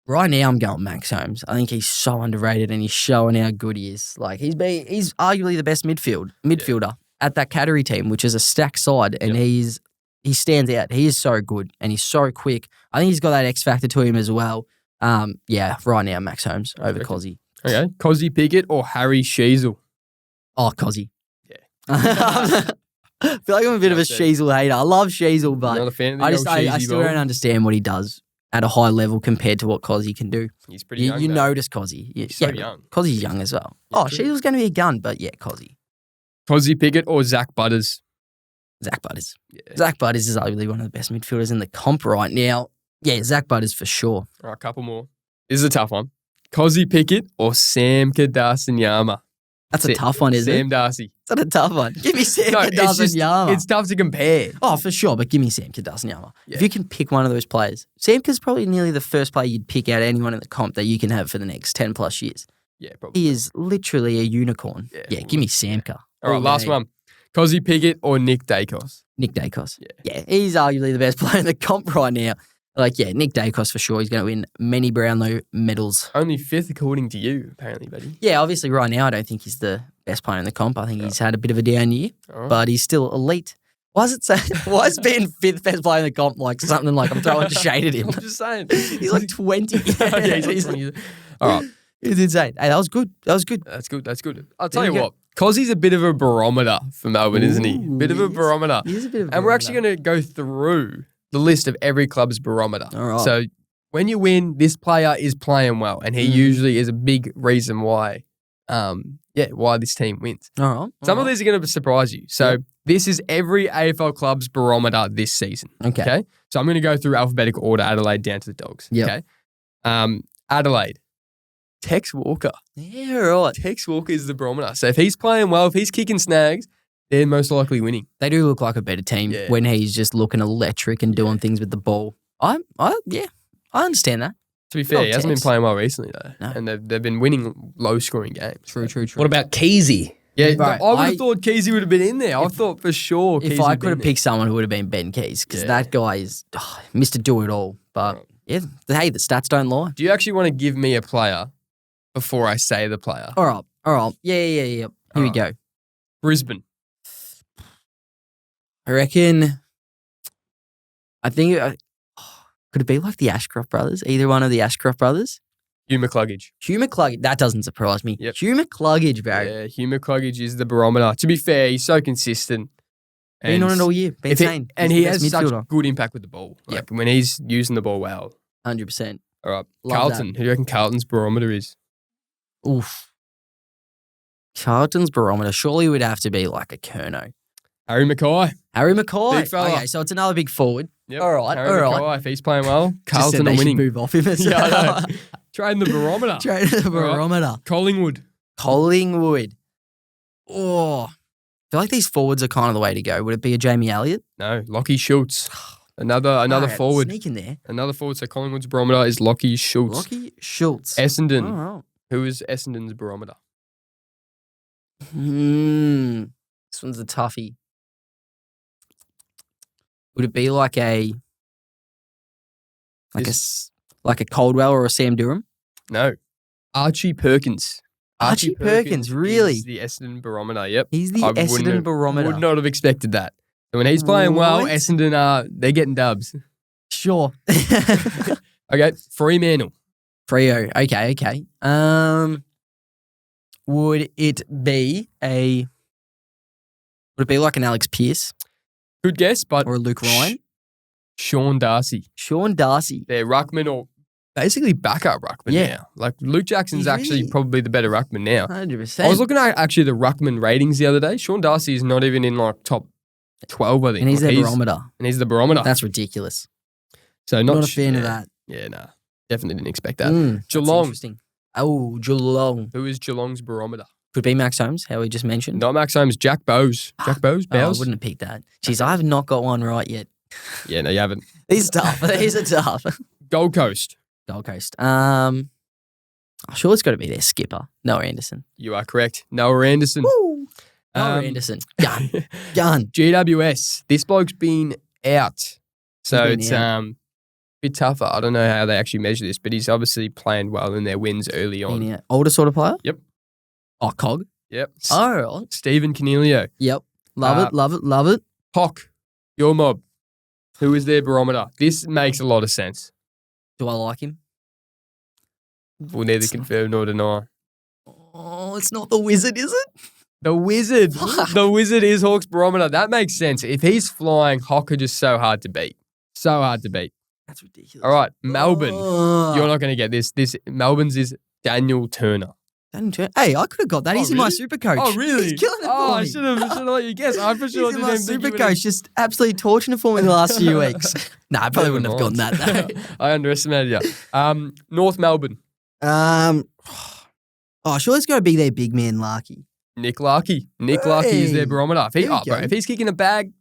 [SPEAKER 2] Right now, I'm going Max Holmes. I think he's so underrated and he's showing how good he is. Like, he's arguably the best midfielder at that CATERRY team, which is a stacked side, and he stands out. He is so good and he's so quick. I think he's got that X factor to him as well. Right now, Max Holmes over Kozzy.
[SPEAKER 1] Okay. Kozzy Pickett or Harry Sheasel?
[SPEAKER 2] Oh, Kozzy.
[SPEAKER 1] Yeah.
[SPEAKER 2] I feel like I'm a bit of a Sheasel hater. I love Sheasel, but
[SPEAKER 1] Not a fan of the
[SPEAKER 2] I
[SPEAKER 1] old Sheasy
[SPEAKER 2] still
[SPEAKER 1] ball?
[SPEAKER 2] don't understand what he does at a high level compared to what Kozzy can do.
[SPEAKER 1] He's pretty
[SPEAKER 2] You,
[SPEAKER 1] young.
[SPEAKER 2] you
[SPEAKER 1] though.
[SPEAKER 2] notice Kozzy.
[SPEAKER 1] He's so young.
[SPEAKER 2] Kozzy's young as well.
[SPEAKER 1] Yeah,
[SPEAKER 2] Oh,
[SPEAKER 1] true.
[SPEAKER 2] Sheasel's going to be a gun, but yeah, Kozzy.
[SPEAKER 1] Kozzy Pickett or Zach Butters?
[SPEAKER 2] Zach Butters.
[SPEAKER 1] Yeah.
[SPEAKER 2] Zach Butters is arguably one of the best midfielders in the comp right now. Yeah, Zach Butters for sure.
[SPEAKER 1] All right, a couple more. This is a tough one. Kozzy Pickett or Sam Kardashian-Yama?
[SPEAKER 2] That's a tough one, isn't
[SPEAKER 1] Sam
[SPEAKER 2] it?
[SPEAKER 1] Darcy.
[SPEAKER 2] That's a tough one. Give me Sam
[SPEAKER 1] No,
[SPEAKER 2] Kardashian-Yama.
[SPEAKER 1] It's tough to compare.
[SPEAKER 2] Oh, for sure, but give me Sam Kardashian-Yama.
[SPEAKER 1] Yeah.
[SPEAKER 2] If you can pick one of those players, Samka's probably nearly the first player you'd pick out of anyone in the comp that you can have for the next 10 plus years.
[SPEAKER 1] Yeah, probably.
[SPEAKER 2] He is literally a unicorn.
[SPEAKER 1] Yeah.
[SPEAKER 2] Yeah, give me Samka.
[SPEAKER 1] All right, last
[SPEAKER 2] day.
[SPEAKER 1] one. Kozzy Pickett or Nick Dacos?
[SPEAKER 2] Nick Dacos.
[SPEAKER 1] Yeah.
[SPEAKER 2] Yeah, he's arguably the best player in the comp right now. Like, yeah, Nick Dacos for sure. He's going to win many Brownlow medals.
[SPEAKER 1] Only fifth according to you, apparently, buddy.
[SPEAKER 2] Yeah, obviously right now I don't think he's the best player in the comp. I think he's had a bit of a down year,
[SPEAKER 1] All right.
[SPEAKER 2] but he's still elite. Why is it say? Why is being fifth best player in the comp like something like I'm throwing shade at him?
[SPEAKER 1] I'm just saying.
[SPEAKER 2] He's like 20.
[SPEAKER 1] Yeah, he's like 20. All right.
[SPEAKER 2] He's insane. Hey, that was good.
[SPEAKER 1] That's good. That's good. I'll tell
[SPEAKER 2] There
[SPEAKER 1] you
[SPEAKER 2] you
[SPEAKER 1] what. Kozzy's a bit of a barometer for Melbourne, isn't he?
[SPEAKER 2] Ooh,
[SPEAKER 1] Bit of a
[SPEAKER 2] he is.
[SPEAKER 1] barometer.
[SPEAKER 2] He is a bit of a
[SPEAKER 1] And we're actually
[SPEAKER 2] barometer.
[SPEAKER 1] going to go through the list of every club's barometer.
[SPEAKER 2] All right.
[SPEAKER 1] So when you win, this player is playing well, and he usually is a big reason why, why this team wins.
[SPEAKER 2] All right.
[SPEAKER 1] Some of these are going to surprise you. So this is every AFL club's barometer this season.
[SPEAKER 2] Okay.
[SPEAKER 1] So I'm going to go through alphabetical order, Adelaide down to the Dogs.
[SPEAKER 2] Yep.
[SPEAKER 1] Okay. Adelaide, Tex Walker.
[SPEAKER 2] Yeah, right.
[SPEAKER 1] Tex Walker is the barometer. So if he's playing well, if he's kicking snags, they're most likely winning.
[SPEAKER 2] They do look like a better team
[SPEAKER 1] Yeah.
[SPEAKER 2] when he's just looking electric and doing things with the ball. I understand that.
[SPEAKER 1] To be fair, he hasn't been
[SPEAKER 2] Tex.
[SPEAKER 1] playing well recently though,
[SPEAKER 2] No.
[SPEAKER 1] and they've been winning low-scoring games.
[SPEAKER 2] True.
[SPEAKER 3] What about Keezy?
[SPEAKER 1] Yeah,
[SPEAKER 2] Right,
[SPEAKER 1] I would
[SPEAKER 2] I-
[SPEAKER 1] have thought Keezy would have been in there. I thought for sure.
[SPEAKER 2] If
[SPEAKER 1] Keezy
[SPEAKER 2] I
[SPEAKER 1] would
[SPEAKER 2] could have
[SPEAKER 1] been
[SPEAKER 2] picked someone who would have been Ben Keys, because
[SPEAKER 1] Yeah.
[SPEAKER 2] that guy is Mr. Do It All. But
[SPEAKER 1] Right.
[SPEAKER 2] yeah, hey, the stats don't lie.
[SPEAKER 1] there. Do you actually want to give me a player before I say the player?
[SPEAKER 2] All right. Yeah. Here we
[SPEAKER 1] Alright.
[SPEAKER 2] go.
[SPEAKER 1] Brisbane.
[SPEAKER 2] I reckon. I think could it be like the Ashcroft brothers? Either one of the Ashcroft brothers.
[SPEAKER 1] Hugh McCluggage.
[SPEAKER 2] Hugh McCluggage. That doesn't surprise me.
[SPEAKER 1] Yep.
[SPEAKER 2] Hugh McCluggage, bro.
[SPEAKER 1] Yeah, Hugh McCluggage is the barometer. To be fair, he's so consistent.
[SPEAKER 2] Been on it all year. Been
[SPEAKER 1] if he-
[SPEAKER 2] insane.
[SPEAKER 1] and
[SPEAKER 2] He's
[SPEAKER 1] he
[SPEAKER 2] the
[SPEAKER 1] has
[SPEAKER 2] best
[SPEAKER 1] such
[SPEAKER 2] midfielder.
[SPEAKER 1] good impact with the ball. Like when he's using the ball well.
[SPEAKER 2] 100%.
[SPEAKER 1] All right.
[SPEAKER 2] Love
[SPEAKER 1] Carlton. Who do you reckon Carlton's barometer is?
[SPEAKER 2] Oof. Carlton's barometer surely would have to be like a Kerno.
[SPEAKER 1] Harry Mackay.
[SPEAKER 2] Harry McCoy.
[SPEAKER 1] Big fella.
[SPEAKER 2] Okay, so it's another big forward.
[SPEAKER 1] Yep.
[SPEAKER 2] All right,
[SPEAKER 1] Harry
[SPEAKER 2] all
[SPEAKER 1] Mackay.
[SPEAKER 2] right.
[SPEAKER 1] If he's playing well,
[SPEAKER 2] Just said
[SPEAKER 1] Carlton
[SPEAKER 2] they
[SPEAKER 1] are
[SPEAKER 2] should
[SPEAKER 1] winning.
[SPEAKER 2] move off him.
[SPEAKER 1] Yeah, I know. Trading the barometer.
[SPEAKER 2] Trade the barometer.
[SPEAKER 1] Collingwood.
[SPEAKER 2] Collingwood. Oh, I feel like these forwards are kind of the way to go. Would it be a Jamie Elliott?
[SPEAKER 1] No, Lockie Schultz. Another
[SPEAKER 2] Alright,
[SPEAKER 1] forward.
[SPEAKER 2] Sneak in there.
[SPEAKER 1] Another forward. So Collingwood's barometer is Lockie Schultz.
[SPEAKER 2] Lockie Schultz.
[SPEAKER 1] Essendon.
[SPEAKER 2] All right.
[SPEAKER 1] Who is Essendon's barometer?
[SPEAKER 2] This one's a toughie. Would it be like a like a Caldwell or a Sam Durham?
[SPEAKER 1] No. Archie Perkins.
[SPEAKER 2] Archie Perkins, really?
[SPEAKER 1] is the Essendon barometer, yep.
[SPEAKER 2] He's the
[SPEAKER 1] I wouldn't
[SPEAKER 2] Essendon
[SPEAKER 1] have-
[SPEAKER 2] barometer.
[SPEAKER 1] Would not have expected that. So when he's playing well,
[SPEAKER 2] What?
[SPEAKER 1] Essendon they're getting dubs.
[SPEAKER 2] Sure.
[SPEAKER 1] Okay, Fremantle.
[SPEAKER 2] Freo. Okay. Would it be like an Alex Pearce
[SPEAKER 1] Good guess, but
[SPEAKER 2] or a Luke Ryan?
[SPEAKER 1] Sean Darcy.
[SPEAKER 2] Sean Darcy.
[SPEAKER 1] They're ruckman or basically backup ruckman
[SPEAKER 2] Yeah.
[SPEAKER 1] now. Like Luke Jackson's
[SPEAKER 2] He's
[SPEAKER 1] actually
[SPEAKER 2] really-
[SPEAKER 1] probably the better ruckman now.
[SPEAKER 2] 100%.
[SPEAKER 1] I was looking at actually the ruckman ratings the other day. Sean Darcy is not even in like top 12, I think.
[SPEAKER 2] and he's
[SPEAKER 1] Like,
[SPEAKER 2] their barometer.
[SPEAKER 1] And he's the barometer.
[SPEAKER 2] That's ridiculous.
[SPEAKER 1] so
[SPEAKER 2] Not a fan of that.
[SPEAKER 1] Yeah, nah. Definitely didn't expect that.
[SPEAKER 2] That's
[SPEAKER 1] Geelong.
[SPEAKER 2] interesting. Oh, Geelong.
[SPEAKER 1] Who is Geelong's barometer?
[SPEAKER 2] Could be Max Holmes, how we just mentioned.
[SPEAKER 1] Not Max Holmes, Jack Bowes. Jack Bowes?
[SPEAKER 2] Oh, I
[SPEAKER 1] Bowes?
[SPEAKER 2] wouldn't have picked that. Jeez, I have not got one right yet.
[SPEAKER 1] Yeah, no, you haven't.
[SPEAKER 2] These are tough. These are tough.
[SPEAKER 1] Gold Coast.
[SPEAKER 2] Gold Coast. Sure, it's got to be their skipper, Noah Anderson.
[SPEAKER 1] You are correct. Noah Anderson.
[SPEAKER 2] Woo! Noah Anderson. Gun.
[SPEAKER 1] GWS. This bloke's been out. So
[SPEAKER 2] He's
[SPEAKER 1] it's
[SPEAKER 2] been
[SPEAKER 1] a bit tougher. I don't know how they actually measure this, but he's obviously playing well in their wins early on.
[SPEAKER 2] Been out. Older sort of player?
[SPEAKER 1] Yep.
[SPEAKER 2] Oh, Cog?
[SPEAKER 1] Yep.
[SPEAKER 2] Oh,
[SPEAKER 1] Stephen Canelio.
[SPEAKER 2] yep. Love it.
[SPEAKER 1] Hock. Your mob. Who is their barometer? This makes a lot of sense.
[SPEAKER 2] Do I like him?
[SPEAKER 1] We'll neither confirm nor deny.
[SPEAKER 2] Oh, it's not the Wizard, is it?
[SPEAKER 1] The Wizard. The Wizard is Hawk's barometer. That makes sense. If he's flying, Hawk are just so hard to beat. So hard to beat.
[SPEAKER 2] That's ridiculous.
[SPEAKER 1] All right, Melbourne.
[SPEAKER 2] Oh.
[SPEAKER 1] You're not going to get this. Melbourne's is Daniel Turner.
[SPEAKER 2] Hey, I could have got that. He's in my
[SPEAKER 1] really?
[SPEAKER 2] super coach.
[SPEAKER 1] Oh, really?
[SPEAKER 2] He's killing it for
[SPEAKER 1] I
[SPEAKER 2] me.
[SPEAKER 1] should have let you guess. I for sure
[SPEAKER 2] He's in
[SPEAKER 1] didn't
[SPEAKER 2] my
[SPEAKER 1] even think
[SPEAKER 2] super
[SPEAKER 1] you would've-
[SPEAKER 2] coach, just absolutely torching it for me the last few weeks. Nah, I probably wouldn't have gotten that though.
[SPEAKER 1] I underestimated you. North Melbourne.
[SPEAKER 2] Sure, it's got to be their big man, Larky.
[SPEAKER 1] Nick Larkey. Nick Larkey is their barometer. If,
[SPEAKER 2] There you go.
[SPEAKER 1] if he's kicking a bag,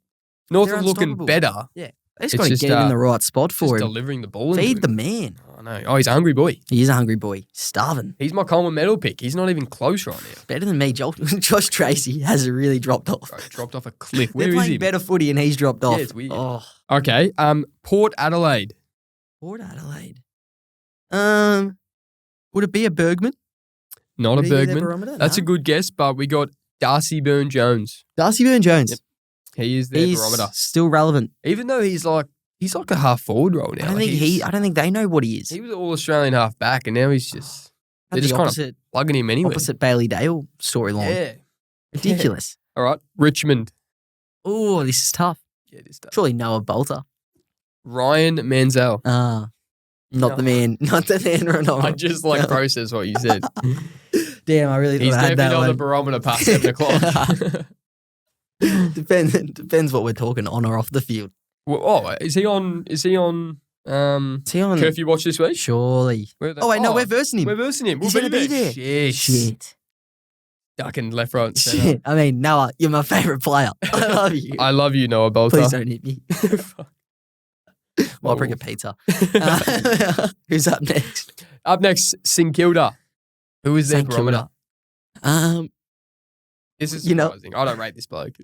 [SPEAKER 1] North
[SPEAKER 2] They're
[SPEAKER 1] are looking
[SPEAKER 2] unstoppable.
[SPEAKER 1] better.
[SPEAKER 2] Yeah, they just
[SPEAKER 1] It's
[SPEAKER 2] got to
[SPEAKER 1] just,
[SPEAKER 2] get him in the right spot
[SPEAKER 1] Just
[SPEAKER 2] for him.
[SPEAKER 1] delivering the ball. into
[SPEAKER 2] Feed the
[SPEAKER 1] him.
[SPEAKER 2] man.
[SPEAKER 1] I know. Oh, he's a hungry boy.
[SPEAKER 2] He is a hungry boy. Starving.
[SPEAKER 1] He's my Coleman medal pick. He's not even close right now.
[SPEAKER 2] Better than me. Josh Tracy has really dropped off.
[SPEAKER 1] Bro, dropped off a cliff.
[SPEAKER 2] They're
[SPEAKER 1] Where is
[SPEAKER 2] playing
[SPEAKER 1] he?
[SPEAKER 2] better footy and he's dropped off.
[SPEAKER 1] it's weird.
[SPEAKER 2] Oh,
[SPEAKER 1] Okay. Port Adelaide.
[SPEAKER 2] Port Adelaide. Would it be a Bergman?
[SPEAKER 1] Not
[SPEAKER 2] Would
[SPEAKER 1] a
[SPEAKER 2] he be their
[SPEAKER 1] Bergman.
[SPEAKER 2] barometer?
[SPEAKER 1] That's a
[SPEAKER 2] No.
[SPEAKER 1] good guess, but we got Darcy Byrne-Jones.
[SPEAKER 2] Darcy Byrne-Jones.
[SPEAKER 1] Yep. He is their
[SPEAKER 2] He's
[SPEAKER 1] barometer.
[SPEAKER 2] still relevant.
[SPEAKER 1] Even though he's like a half forward role now.
[SPEAKER 2] I don't
[SPEAKER 1] Like,
[SPEAKER 2] think I don't think they know what he is.
[SPEAKER 1] He was all Australian half back, and now he's just they're
[SPEAKER 2] That's
[SPEAKER 1] just
[SPEAKER 2] the
[SPEAKER 1] kind of
[SPEAKER 2] opposite,
[SPEAKER 1] plugging him anyway.
[SPEAKER 2] opposite Bailey Dale storyline.
[SPEAKER 1] Yeah.
[SPEAKER 2] Ridiculous.
[SPEAKER 1] All right. Richmond.
[SPEAKER 2] Oh, this is tough.
[SPEAKER 1] Yeah, it is tough.
[SPEAKER 2] Surely Noah Bolter.
[SPEAKER 1] Ryan Manziel.
[SPEAKER 2] Not the man. Not the man, Ronaldo.
[SPEAKER 1] I just like process what you said.
[SPEAKER 2] Damn, I really
[SPEAKER 1] He's
[SPEAKER 2] thought I had that
[SPEAKER 1] definitely on the
[SPEAKER 2] one.
[SPEAKER 1] barometer past 7 o'clock.
[SPEAKER 2] Depends what we're talking on or off the field.
[SPEAKER 1] Well, is he on?
[SPEAKER 2] Is he on?
[SPEAKER 1] Curfew watch this week?
[SPEAKER 2] Surely.
[SPEAKER 1] Oh
[SPEAKER 2] wait, no, we're versing him.
[SPEAKER 1] We're versing him.
[SPEAKER 2] He's
[SPEAKER 1] We'll
[SPEAKER 2] gonna be there.
[SPEAKER 1] Shit. Ducking left, right, and centre.
[SPEAKER 2] Shit. I mean, Noah, you're my favourite player. I love you.
[SPEAKER 1] I love you, Noah Bolter.
[SPEAKER 2] Please don't hit me. Well, I'll bring a pizza. Who's up next?
[SPEAKER 1] Up next, St Kilda. Who is their
[SPEAKER 2] St
[SPEAKER 1] barometer?
[SPEAKER 2] Kilda.
[SPEAKER 1] This is
[SPEAKER 2] you know-
[SPEAKER 1] surprising. I don't rate this bloke.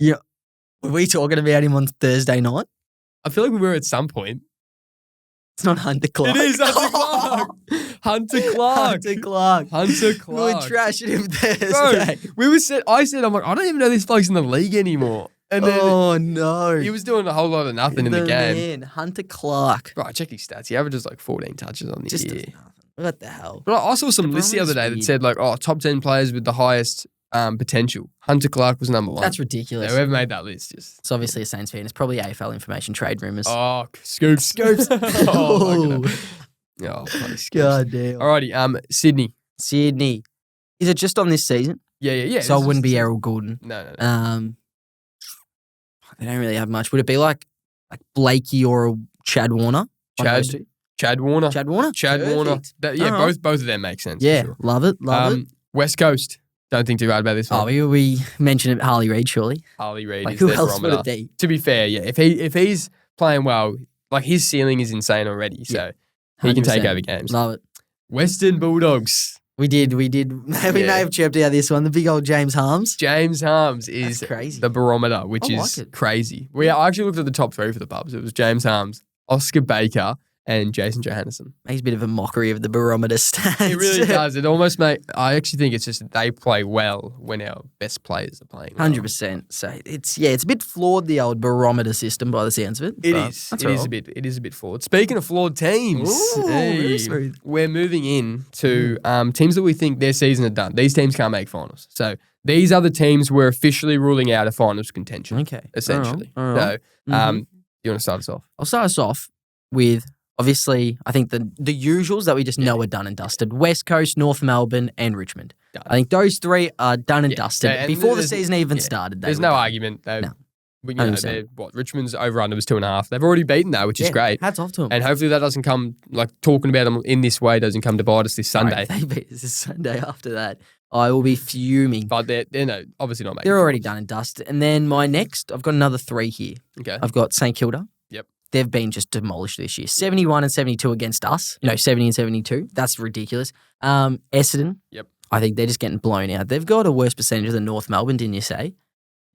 [SPEAKER 2] Were we talking about him on Thursday night?
[SPEAKER 1] I feel like we were at some point.
[SPEAKER 2] It's not Hunter Clark.
[SPEAKER 1] It is Hunter Clark. Hunter Clark.
[SPEAKER 2] Hunter Clark.
[SPEAKER 1] Hunter
[SPEAKER 2] We were
[SPEAKER 1] Clark.
[SPEAKER 2] trashing him
[SPEAKER 1] Bro,
[SPEAKER 2] Thursday.
[SPEAKER 1] I said, I'm like, I don't even know this bloke's in the league anymore. And then
[SPEAKER 2] Oh, no.
[SPEAKER 1] he was doing a whole lot of nothing in the game.
[SPEAKER 2] Man, Hunter Clark.
[SPEAKER 1] Bro, I checked his stats. He averages like 14 touches on the
[SPEAKER 2] Just
[SPEAKER 1] year.
[SPEAKER 2] does nothing. What the hell?
[SPEAKER 1] But I saw some
[SPEAKER 2] The
[SPEAKER 1] lists the other day
[SPEAKER 2] barometer's
[SPEAKER 1] that
[SPEAKER 2] weird.
[SPEAKER 1] said like, top 10 players with the highest potential. Hunter Clark was number 1.
[SPEAKER 2] That's ridiculous.
[SPEAKER 1] So whoever made that list just...
[SPEAKER 2] It's obviously a Saints fan. It's probably AFL information trade rumours.
[SPEAKER 1] Oh, scoops.
[SPEAKER 2] Scoops.
[SPEAKER 1] oh, my God. Oh, bloody scoops.
[SPEAKER 2] God damn.
[SPEAKER 1] Alrighty, Sydney.
[SPEAKER 2] Sydney. Is it just on this season?
[SPEAKER 1] Yeah.
[SPEAKER 2] So
[SPEAKER 1] this
[SPEAKER 2] it wouldn't
[SPEAKER 1] is-
[SPEAKER 2] be Errol Gordon.
[SPEAKER 1] No.
[SPEAKER 2] They don't really have much. Would it be like Blakey or a Chad Warner? One of those two?
[SPEAKER 1] Chad Warner.
[SPEAKER 2] Chad Warner?
[SPEAKER 1] Chad Warner.
[SPEAKER 2] Perfect.
[SPEAKER 1] Yeah,
[SPEAKER 2] Alright.
[SPEAKER 1] both of them make sense. for
[SPEAKER 2] Yeah,
[SPEAKER 1] sure.
[SPEAKER 2] love it. Love it.
[SPEAKER 1] West Coast. Don't think too hard about this one.
[SPEAKER 2] Oh, we mentioned it, Harley Reid, surely.
[SPEAKER 1] Harley Reid
[SPEAKER 2] Like,
[SPEAKER 1] is
[SPEAKER 2] who
[SPEAKER 1] their
[SPEAKER 2] else would
[SPEAKER 1] barometer.
[SPEAKER 2] it be?
[SPEAKER 1] To be fair, yeah. If he's playing well, like his ceiling is insane already, so he can take
[SPEAKER 2] 100%.
[SPEAKER 1] over games.
[SPEAKER 2] Love it.
[SPEAKER 1] Western Bulldogs.
[SPEAKER 2] We did. We may have chirped out this one. The big old James Harms.
[SPEAKER 1] James Harms is
[SPEAKER 2] That's crazy.
[SPEAKER 1] the barometer, which
[SPEAKER 2] I
[SPEAKER 1] is
[SPEAKER 2] like it.
[SPEAKER 1] crazy. I actually looked at the top 3 for the pubs. It was James Harms, Oscar Baker, and Jason Johannesson.
[SPEAKER 2] Makes a bit of a mockery of the barometer stats.
[SPEAKER 1] It really does. It almost I actually think it's just that they play well when our best players are playing well.
[SPEAKER 2] 100%. So it's a bit flawed, the old barometer system by the sounds of it.
[SPEAKER 1] It
[SPEAKER 2] but
[SPEAKER 1] is.
[SPEAKER 2] that's
[SPEAKER 1] It is
[SPEAKER 2] all
[SPEAKER 1] a bit. It is a bit flawed. Speaking of flawed teams,
[SPEAKER 2] Ooh, very smooth.
[SPEAKER 1] we're moving in to teams that we think their season are done. These teams can't make finals. So these are the teams we're officially ruling out of finals contention.
[SPEAKER 2] Okay.
[SPEAKER 1] Essentially.
[SPEAKER 2] All right.
[SPEAKER 1] So, you want to start us off?
[SPEAKER 2] I'll start us off with, obviously, I think the usuals that we just know are done and dusted. West Coast, North Melbourne, and Richmond.
[SPEAKER 1] Done.
[SPEAKER 2] I think those 3 are done and
[SPEAKER 1] Yeah.
[SPEAKER 2] dusted.
[SPEAKER 1] And
[SPEAKER 2] Before the
[SPEAKER 1] there's-
[SPEAKER 2] season even
[SPEAKER 1] yeah.
[SPEAKER 2] started.
[SPEAKER 1] There's
[SPEAKER 2] were
[SPEAKER 1] no
[SPEAKER 2] done.
[SPEAKER 1] argument.
[SPEAKER 2] No.
[SPEAKER 1] You know,
[SPEAKER 2] 100%.
[SPEAKER 1] Richmond's over-under was 2.5. They've already beaten that, which is
[SPEAKER 2] Yeah,
[SPEAKER 1] great.
[SPEAKER 2] Hats off to them.
[SPEAKER 1] And hopefully that doesn't come, like talking about them in this way doesn't come to bite us this Sunday.
[SPEAKER 2] They beat us this Sunday after that. I will be fuming.
[SPEAKER 1] But they're no, obviously not making
[SPEAKER 2] They're already
[SPEAKER 1] finals.
[SPEAKER 2] done and dusted. And then my next, I've got another 3 here.
[SPEAKER 1] Okay.
[SPEAKER 2] I've got St Kilda.
[SPEAKER 1] Yep.
[SPEAKER 2] they've been just demolished this year. 71 and 72 against us. No, 70 and 72. That's ridiculous. Essendon.
[SPEAKER 1] Yep.
[SPEAKER 2] I think they're just getting blown out. They've got a worse percentage than North Melbourne, didn't you say?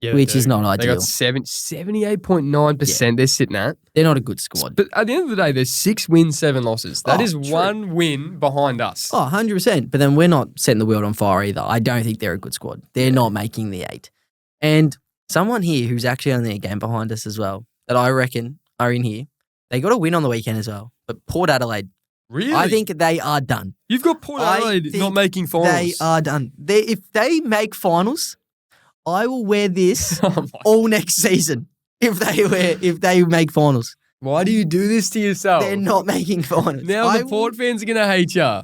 [SPEAKER 1] Yeah,
[SPEAKER 2] which is not
[SPEAKER 1] ideal. They got 78.9% they're sitting at.
[SPEAKER 2] They're not a good squad.
[SPEAKER 1] But at the end of the day, there's 6 wins, 7 losses. That is true. 1 win behind us.
[SPEAKER 2] Oh, 100%. But then we're not setting the world on fire either. I don't think they're a good squad. They're not making the 8. And someone here who's actually only a game behind us as well, that I reckon are in here, they got a win on the weekend as well. But Port Adelaide.
[SPEAKER 1] Really?
[SPEAKER 2] I think they are done.
[SPEAKER 1] You've got Port Adelaide not making finals.
[SPEAKER 2] They are done. If they make finals, I will wear this all next season. If they make finals.
[SPEAKER 1] Why do you do this to yourself?
[SPEAKER 2] They're not making finals.
[SPEAKER 1] Now the Port fans are going to hate you.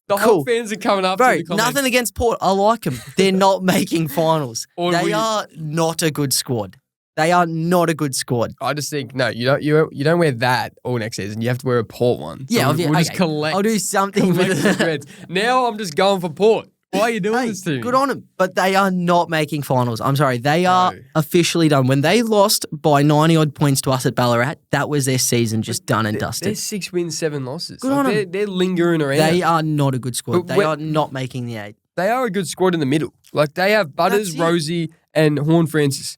[SPEAKER 1] The whole fans are coming up to the comments.
[SPEAKER 2] Nothing against Port. I like them. They're not making finals. They are not a good squad. They are not a good squad.
[SPEAKER 1] I just think you don't wear that all next season. You have to wear a Port one. So
[SPEAKER 2] yeah,
[SPEAKER 1] we'll just collect.
[SPEAKER 2] I'll do something with it.
[SPEAKER 1] Now I'm just going for Port. Why are you doing this to me?
[SPEAKER 2] Good on them. But they are not making finals. I'm sorry. They are officially done. When they lost by 90-odd points to us at Ballarat, that was their season just done and dusted.
[SPEAKER 1] They're 6 wins, 7 losses.
[SPEAKER 2] Good on them.
[SPEAKER 1] They're lingering around.
[SPEAKER 2] They are not a good squad. They are not making the 8.
[SPEAKER 1] They are a good squad in the middle. Like, they have Butters, Rosie, and Horn Francis.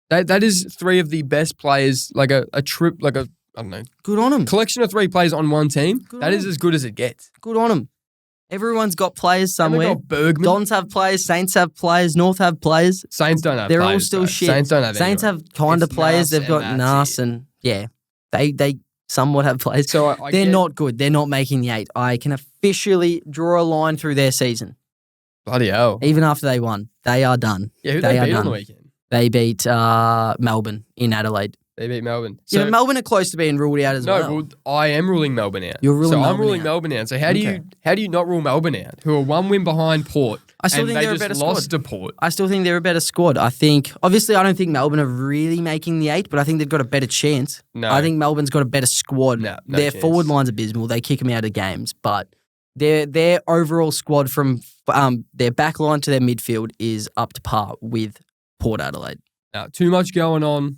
[SPEAKER 1] That is 3 of the best players, like I don't know.
[SPEAKER 2] Good on them.
[SPEAKER 1] Collection of 3 players on one team. That is as good as it gets.
[SPEAKER 2] Good on them. Everyone's got players somewhere.
[SPEAKER 1] And they've got Bergman.
[SPEAKER 2] Dons have players. Saints have players. North have players.
[SPEAKER 1] Saints don't have
[SPEAKER 2] They're
[SPEAKER 1] players.
[SPEAKER 2] All still shit.
[SPEAKER 1] Saints don't have
[SPEAKER 2] Saints have kind of players. They've got Nas and they somewhat have players. So they're not good. They're not making the 8. I can officially draw a line through their season.
[SPEAKER 1] Bloody hell.
[SPEAKER 2] Even after they won. They are done.
[SPEAKER 1] Yeah, who they beat on the weekend?
[SPEAKER 2] They beat Melbourne in Adelaide.
[SPEAKER 1] They beat Melbourne.
[SPEAKER 2] So Melbourne are close to being ruled out as well.
[SPEAKER 1] No, I am ruling Melbourne out.
[SPEAKER 2] You're ruling Melbourne out.
[SPEAKER 1] I'm ruling Melbourne out. So how do you not rule Melbourne out? Who are 1 win behind Port?
[SPEAKER 2] I still think they're a better squad.
[SPEAKER 1] Lost to Port.
[SPEAKER 2] I still think they're a better squad. I think obviously I don't think Melbourne are really making the 8, but I think they've got a better chance.
[SPEAKER 1] No.
[SPEAKER 2] I think Melbourne's got a better squad.
[SPEAKER 1] No
[SPEAKER 2] their
[SPEAKER 1] chance.
[SPEAKER 2] Forward line's abysmal. They kick them out of games, but their overall squad from their back line to their midfield is up to par with Port Adelaide.
[SPEAKER 1] Now, too much going on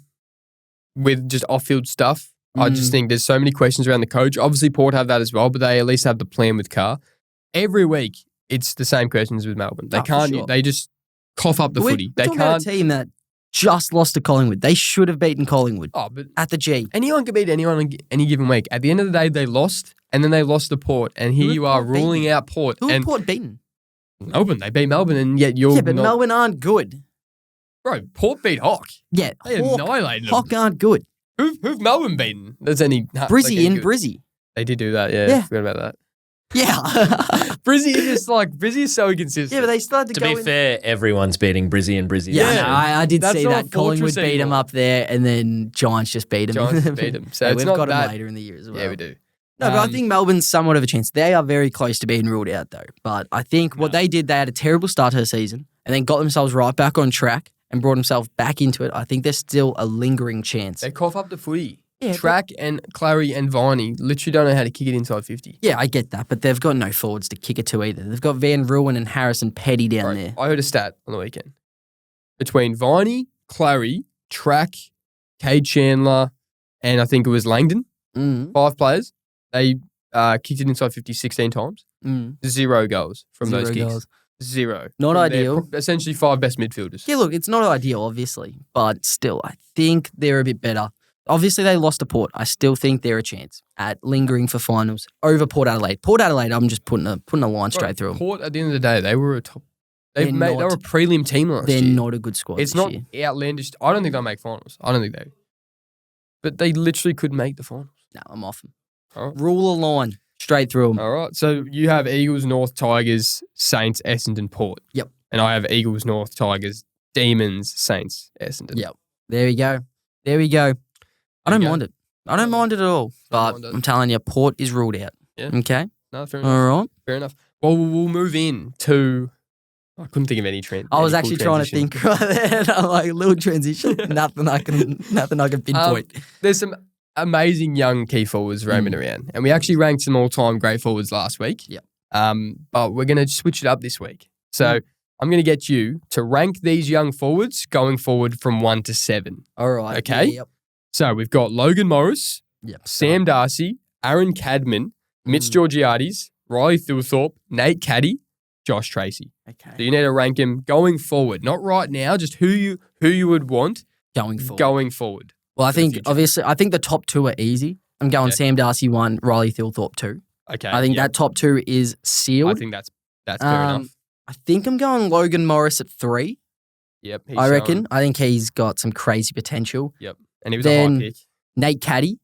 [SPEAKER 1] with just off-field stuff. I just think there's so many questions around the coach. Obviously, Port have that as well, but they at least have the plan with Carr. Every week, it's the same questions with Melbourne. They can't. Sure. They just cough up the footy. They can't.
[SPEAKER 2] About a team that just lost to Collingwood. They should have beaten Collingwood.
[SPEAKER 1] But
[SPEAKER 2] at the G.
[SPEAKER 1] Anyone can beat anyone on any given week. At the end of the day, they lost, and then they lost to Port, and here you are ruling out Port.
[SPEAKER 2] Who have Port beaten?
[SPEAKER 1] Melbourne. They beat Melbourne, and yet you're
[SPEAKER 2] but Melbourne aren't good.
[SPEAKER 1] Bro, Port beat Hawk.
[SPEAKER 2] Yeah,
[SPEAKER 1] they annihilated them.
[SPEAKER 2] Hawk aren't good.
[SPEAKER 1] Who've Melbourne beaten? There's any
[SPEAKER 2] Brizzy in Brizzy.
[SPEAKER 1] They did do that. Yeah. Forgot about that.
[SPEAKER 2] Yeah,
[SPEAKER 1] Brizzy is Brizzy is so inconsistent.
[SPEAKER 2] Yeah, but they started
[SPEAKER 3] to go. To be fair, everyone's beating Brizzy and Brizzy.
[SPEAKER 2] Yeah, no, I did see that. Collingwood beat them up there, and then Giants just beat them.
[SPEAKER 1] So
[SPEAKER 2] we've got them later in the year as well.
[SPEAKER 1] Yeah, we do.
[SPEAKER 2] No, but I think Melbourne's somewhat of a chance. They are very close to being ruled out, though. But I think what they did, they had a terrible start to the season, and then got themselves right back on track and brought themselves back into it. I think there's still a lingering chance.
[SPEAKER 1] They cough up the footy.
[SPEAKER 2] Yeah,
[SPEAKER 1] Track and Clary and Viney literally don't know how to kick it inside 50.
[SPEAKER 2] Yeah, I get that, but they've got no forwards to kick it to either. They've got Van Ruin and Harrison Petty down there.
[SPEAKER 1] I heard a stat on the weekend. Between Viney, Clary, Track, Cade Chandler, and I think it was Langdon, 5 players, they kicked it inside 50 16 times. 0 goals from those kicks. 0.
[SPEAKER 2] Not ideal.
[SPEAKER 1] Essentially 5 best midfielders.
[SPEAKER 2] Yeah, look, it's not ideal, obviously, but still, I think they're a bit better. Obviously, they lost to Port. I still think they're a chance at lingering for finals over Port Adelaide. Port Adelaide, I'm just putting a line straight through them.
[SPEAKER 1] Port, at the end of the day, they were a top. They were a prelim team last year.
[SPEAKER 2] They're not a good squad.
[SPEAKER 1] It's not outlandish. I don't think they'll make finals. I don't think they. But they literally could make the finals.
[SPEAKER 2] No, I'm off them.
[SPEAKER 1] All right.
[SPEAKER 2] Rule a line straight through them.
[SPEAKER 1] All right. So you have Eagles, North, Tigers, Saints, Essendon, Port.
[SPEAKER 2] Yep.
[SPEAKER 1] And I have Eagles, North, Tigers, Demons, Saints, Essendon.
[SPEAKER 2] Yep. There we go. I don't mind it. I don't mind it at all. But I'm telling you, Port is ruled out.
[SPEAKER 1] Yeah.
[SPEAKER 2] Okay?
[SPEAKER 1] No, fair enough.
[SPEAKER 2] All right.
[SPEAKER 1] Fair enough. Well, we'll move in to... I couldn't think of any trend.
[SPEAKER 2] I was actually trying to think right there. I'm like, little transition. nothing I can pinpoint.
[SPEAKER 1] There's some amazing young key forwards roaming around. And we actually ranked some all-time great forwards last week.
[SPEAKER 2] Yeah.
[SPEAKER 1] But we're going to switch it up this week. So I'm going to get you to rank these young forwards going forward from 1 to 7.
[SPEAKER 2] All right.
[SPEAKER 1] Okay?
[SPEAKER 2] Yep.
[SPEAKER 1] So we've got Logan Morris,
[SPEAKER 2] Yep.
[SPEAKER 1] Sam Darcy, Aaron Cadman, Mitch Georgiades, Riley Thilthorpe, Nate Caddy, Josh Tracy.
[SPEAKER 2] Okay.
[SPEAKER 1] So you need to rank him going forward, not right now, just who you would want
[SPEAKER 2] Going forward. Well, I think the top 2 are easy. I'm going Sam Darcy 1, Riley Thilthorpe 2.
[SPEAKER 1] Okay.
[SPEAKER 2] I think that top 2 is sealed.
[SPEAKER 1] I think that's fair enough.
[SPEAKER 2] I think I'm going Logan Morris at 3.
[SPEAKER 1] Yep.
[SPEAKER 2] I reckon. I think he's got some crazy potential.
[SPEAKER 1] Yep. And he was a high pick.
[SPEAKER 2] Nate Caddy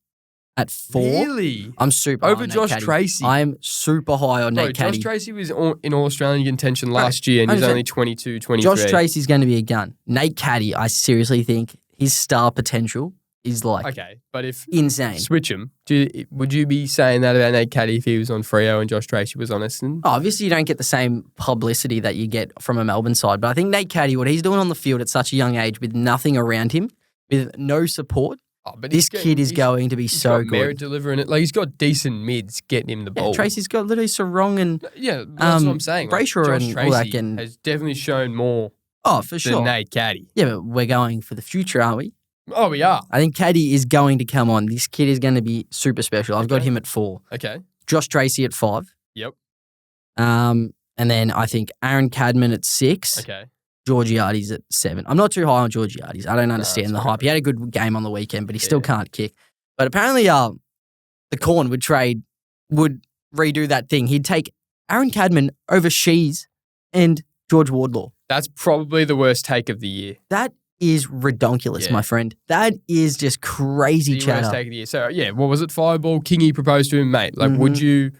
[SPEAKER 2] at 4.
[SPEAKER 1] Really?
[SPEAKER 2] I'm super high
[SPEAKER 1] over
[SPEAKER 2] on Nate
[SPEAKER 1] Josh
[SPEAKER 2] Caddy.
[SPEAKER 1] Tracy.
[SPEAKER 2] I'm super high on Nate Caddy.
[SPEAKER 1] Josh Tracy was in All-Australian contention last year and he's only 22, 23.
[SPEAKER 2] Josh Tracy's going to be a gun. Nate Caddy, I seriously think his star potential is
[SPEAKER 1] but if
[SPEAKER 2] insane.
[SPEAKER 1] Switch him, would you be saying that about Nate Caddy if he was on Freo and Josh Tracy was on Essendon?
[SPEAKER 2] Obviously, you don't get the same publicity that you get from a Melbourne side, but I think Nate Caddy, what he's doing on the field at such a young age with nothing around him, with no support, but this kid is going to be so good.
[SPEAKER 1] Merit delivering it. Like, he's got decent mids getting him the ball.
[SPEAKER 2] Tracy's got literally Sarong and
[SPEAKER 1] that's what I'm saying.
[SPEAKER 2] Brayshaw
[SPEAKER 1] Josh
[SPEAKER 2] and
[SPEAKER 1] Tracy
[SPEAKER 2] all that
[SPEAKER 1] has definitely shown more
[SPEAKER 2] for sure.
[SPEAKER 1] than Nate Caddy.
[SPEAKER 2] Yeah, but we're going for the future, aren't we?
[SPEAKER 1] Oh, we are.
[SPEAKER 2] I think Caddy is going to come on. This kid is going to be super special. I've got him at 4.
[SPEAKER 1] Okay.
[SPEAKER 2] Josh Tracy at 5.
[SPEAKER 1] Yep.
[SPEAKER 2] And then I think Aaron Cadman at 6.
[SPEAKER 1] Okay.
[SPEAKER 2] Georgiades at 7. I'm not too high on Georgiades. I don't understand the hype. He had a good game on the weekend, but he still can't kick. But apparently the Corn would redo that thing. He'd take Aaron Cadman over Shees and George Wardlaw.
[SPEAKER 1] That's probably the worst take of the year.
[SPEAKER 2] That is redonkulous, my friend. That is just crazy chatter.
[SPEAKER 1] Worst take of the year. So, what was it? Fireball, Kingy proposed to him, mate. Like, would you,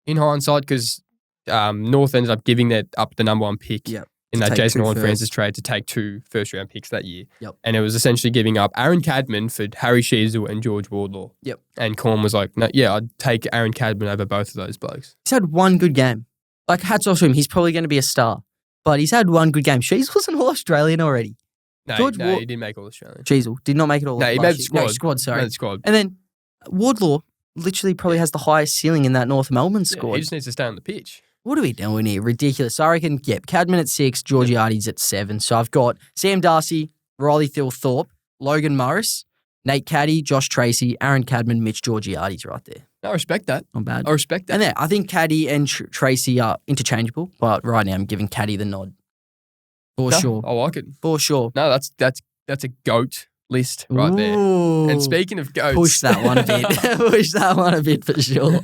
[SPEAKER 1] in hindsight, because North ended up giving up the number 1 pick in that Jason Horne-Francis trade to take 2 first-round picks that year.
[SPEAKER 2] Yep.
[SPEAKER 1] And it was essentially giving up Aaron Cadman for Harry Sheezel and George Wardlaw.
[SPEAKER 2] Yep.
[SPEAKER 1] And Corn was like, no, I'd take Aaron Cadman over both of those blokes.
[SPEAKER 2] He's had one good game. Like, hats off to him. He's probably going to be a star. But he's had one good game. Sheezel was an All-Australian already.
[SPEAKER 1] No, he didn't make All-Australian.
[SPEAKER 2] Sheezel did not make it all.
[SPEAKER 1] No, he made the squad.
[SPEAKER 2] No, squad, sorry.
[SPEAKER 1] Made the squad.
[SPEAKER 2] And then Wardlaw literally probably has the highest ceiling in that North Melbourne squad.
[SPEAKER 1] He just needs to stay on the pitch.
[SPEAKER 2] What are we doing here? Ridiculous. So I reckon, Cadman at 6, Georgiades at 7. So I've got Sam Darcy, Riley Thilthorpe, Logan Morris, Nate Caddy, Josh Tracy, Aaron Cadman, Mitch Georgiades right there.
[SPEAKER 1] I respect that.
[SPEAKER 2] Not bad.
[SPEAKER 1] I respect that.
[SPEAKER 2] And I think Caddy and Tracy are interchangeable, but right now I'm giving Caddy the nod. For sure.
[SPEAKER 1] I like it.
[SPEAKER 2] For sure.
[SPEAKER 1] No, that's a GOAT list right there. And speaking of GOATs.
[SPEAKER 2] Push that one a bit. Push that one a bit for sure.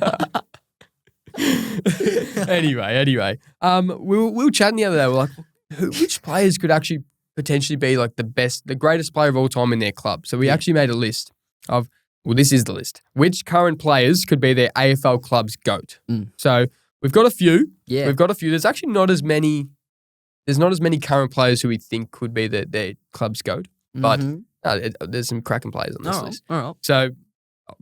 [SPEAKER 1] Anyway. We were chatting the other day. We're like, which players could actually potentially be like the greatest player of all time in their club? So we actually made a list of, this is the list. Which current players could be their AFL club's GOAT? So we've got a few.
[SPEAKER 2] Yeah.
[SPEAKER 1] We've got a few. There's actually not as many. There's not as many current players who we think could be their club's GOAT, but there's some cracking players on this list.
[SPEAKER 2] All right.
[SPEAKER 1] So,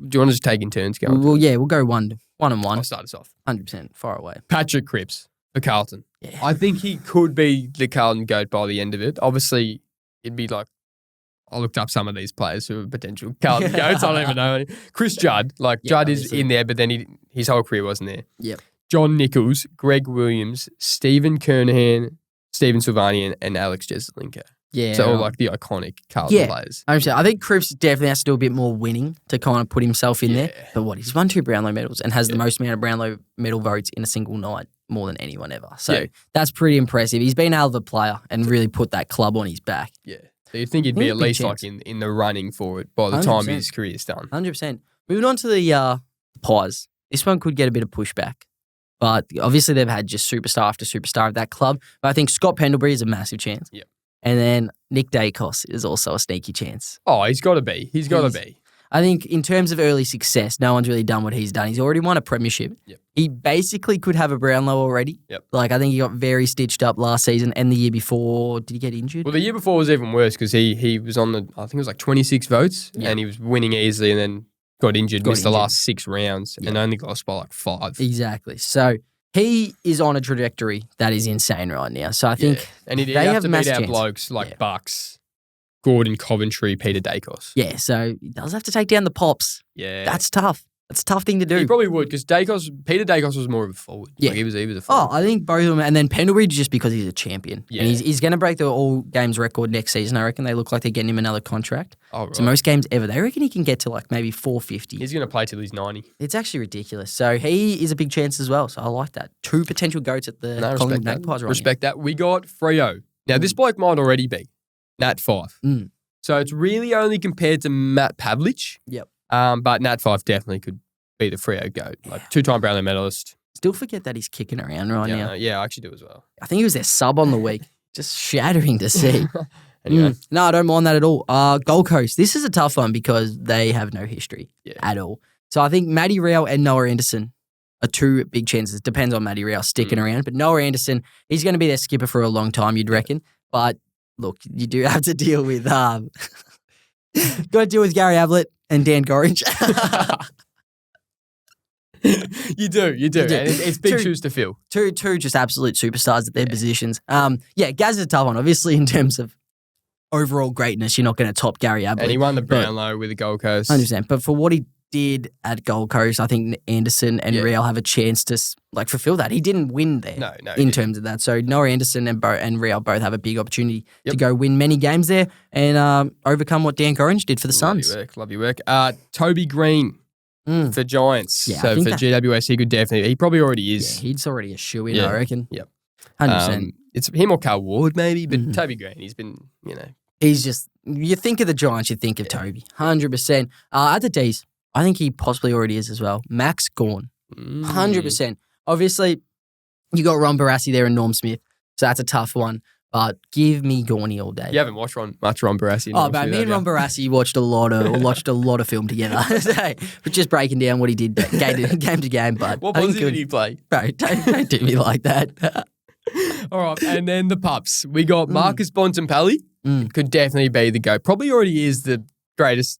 [SPEAKER 1] do you want to just take in turns going?
[SPEAKER 2] Well, we'll go one and one.
[SPEAKER 1] I'll start us off.
[SPEAKER 2] 100% far away.
[SPEAKER 1] Patrick Cripps for Carlton.
[SPEAKER 2] Yeah.
[SPEAKER 1] I think he could be the Carlton GOAT by the end of it. Obviously, it'd be like, I looked up some of these players who are potential Carlton GOATs. I don't even know. Chris Judd. Judd is in there, but then his whole career wasn't there.
[SPEAKER 2] Yep.
[SPEAKER 1] John Nichols, Greg Williams, Stephen Kernahan, Stephen Silvani, and Alex Jesselinka.
[SPEAKER 2] Yeah.
[SPEAKER 1] So all the iconic Carlton players.
[SPEAKER 2] I think Cripps definitely has to do a bit more winning to kind of put himself in there. But he's won 2 Brownlow medals and has the most amount of Brownlow medal votes in a single night, more than anyone ever. So that's pretty impressive. He's been out of the player and really put that club on his back.
[SPEAKER 1] Yeah. So you'd think he'd be at least in the running for it by the 100%. Time his career's done.
[SPEAKER 2] 100%. Moving on to the Pies. This one could get a bit of pushback. But obviously they've had just superstar after superstar of that club. But I think Scott Pendlebury is a massive chance.
[SPEAKER 1] Yep.
[SPEAKER 2] And then Nick Dacos is also a sneaky chance.
[SPEAKER 1] Oh, he's got to be. He's got to be.
[SPEAKER 2] I think in terms of early success, no one's really done what he's done. He's already won a premiership.
[SPEAKER 1] Yep.
[SPEAKER 2] He basically could have a Brownlow already.
[SPEAKER 1] Yep.
[SPEAKER 2] I think he got very stitched up last season and the year before. Did he get injured?
[SPEAKER 1] Well, the year before was even worse because he was on I think it was 26 votes and he was winning easily and then got injured, missed the last 6 rounds and only lost by 5.
[SPEAKER 2] Exactly. So he is on a trajectory that is insane right now. So I think
[SPEAKER 1] and he'd have to beat out blokes like Bucks, Gordon Coventry, Peter Dacos.
[SPEAKER 2] Yeah, so he does have to take down the Pops.
[SPEAKER 1] Yeah.
[SPEAKER 2] That's tough. It's a tough thing to do.
[SPEAKER 1] He probably would because Peter Dacos was more of a forward.
[SPEAKER 2] Yeah.
[SPEAKER 1] Like, he was a forward.
[SPEAKER 2] I think both of them. And then Pendlebury just because he's a champion.
[SPEAKER 1] Yeah.
[SPEAKER 2] And he's going to break the all games record next season, I reckon. They look like they're getting him another contract.
[SPEAKER 1] Oh, right.
[SPEAKER 2] So most games ever. They reckon he can get to like maybe 450.
[SPEAKER 1] He's going to play till he's 90.
[SPEAKER 2] It's actually ridiculous. So he is a big chance as well. So I like that. 2 potential goats at the Collingwood Magpies right
[SPEAKER 1] Respect that. We got Freo. Now, this bloke might already be Nat 5. So it's really only compared to Matt Pavlich.
[SPEAKER 2] Yep.
[SPEAKER 1] But Nat 5 definitely could be the Freo GOAT. Like 2-time Brownlow medalist.
[SPEAKER 2] Still forget that he's kicking around right now.
[SPEAKER 1] Yeah, I actually do as well.
[SPEAKER 2] I think he was their sub on the week. Just shattering to see.
[SPEAKER 1] Anyway.
[SPEAKER 2] No, I don't mind that at all. Gold Coast. This is a tough one because they have no history at all. So I think Matty Rowell and Noah Anderson are 2 big chances. Depends on Matty Rowell sticking around. But Noah Anderson, he's going to be their skipper for a long time, you'd reckon. But look, you do have to deal with got to deal with Gary Ablett and Dan Gorringe.
[SPEAKER 1] You do. And it's big shoes to fill.
[SPEAKER 2] Two just absolute superstars at their positions. Gaz is a tough one. Obviously, in terms of overall greatness, you're not going to top Gary Ablett.
[SPEAKER 1] And he won the Brownlow with the Gold Coast.
[SPEAKER 2] 100%. But for what he did at Gold Coast, I think Anderson and Real have a chance to fulfill that. He didn't win there in terms of that. So Noah Anderson and Real both have a big opportunity to go win many games there and overcome what Dan Gorringe did for the Suns.
[SPEAKER 1] Love your work. Toby Green. For Giants.
[SPEAKER 2] Yeah,
[SPEAKER 1] so for GWS, he could definitely, he probably already is.
[SPEAKER 2] Yeah, he's already a shoe-in, I reckon.
[SPEAKER 1] Yep.
[SPEAKER 2] 100%.
[SPEAKER 1] It's him or Cal Ward maybe, but Toby Green, he's been,
[SPEAKER 2] He's just, you think of the Giants, you think of Toby. 100%. At the Ds, I think he possibly already is as well. Max Gawn. 100%. Obviously, you got Ron Barassi there and Norm Smith, so that's a tough one. But give me Gawny all day.
[SPEAKER 1] You haven't watched much Ron Barassi.
[SPEAKER 2] But me and Ron Barassi watched a lot of film together. But just breaking down what he did game to game. But
[SPEAKER 1] what position did he play?
[SPEAKER 2] Bro, don't do me like that.
[SPEAKER 1] All right, and then the pups. We got Marcus Bontempelli. Could definitely be the GOAT. Probably already is the greatest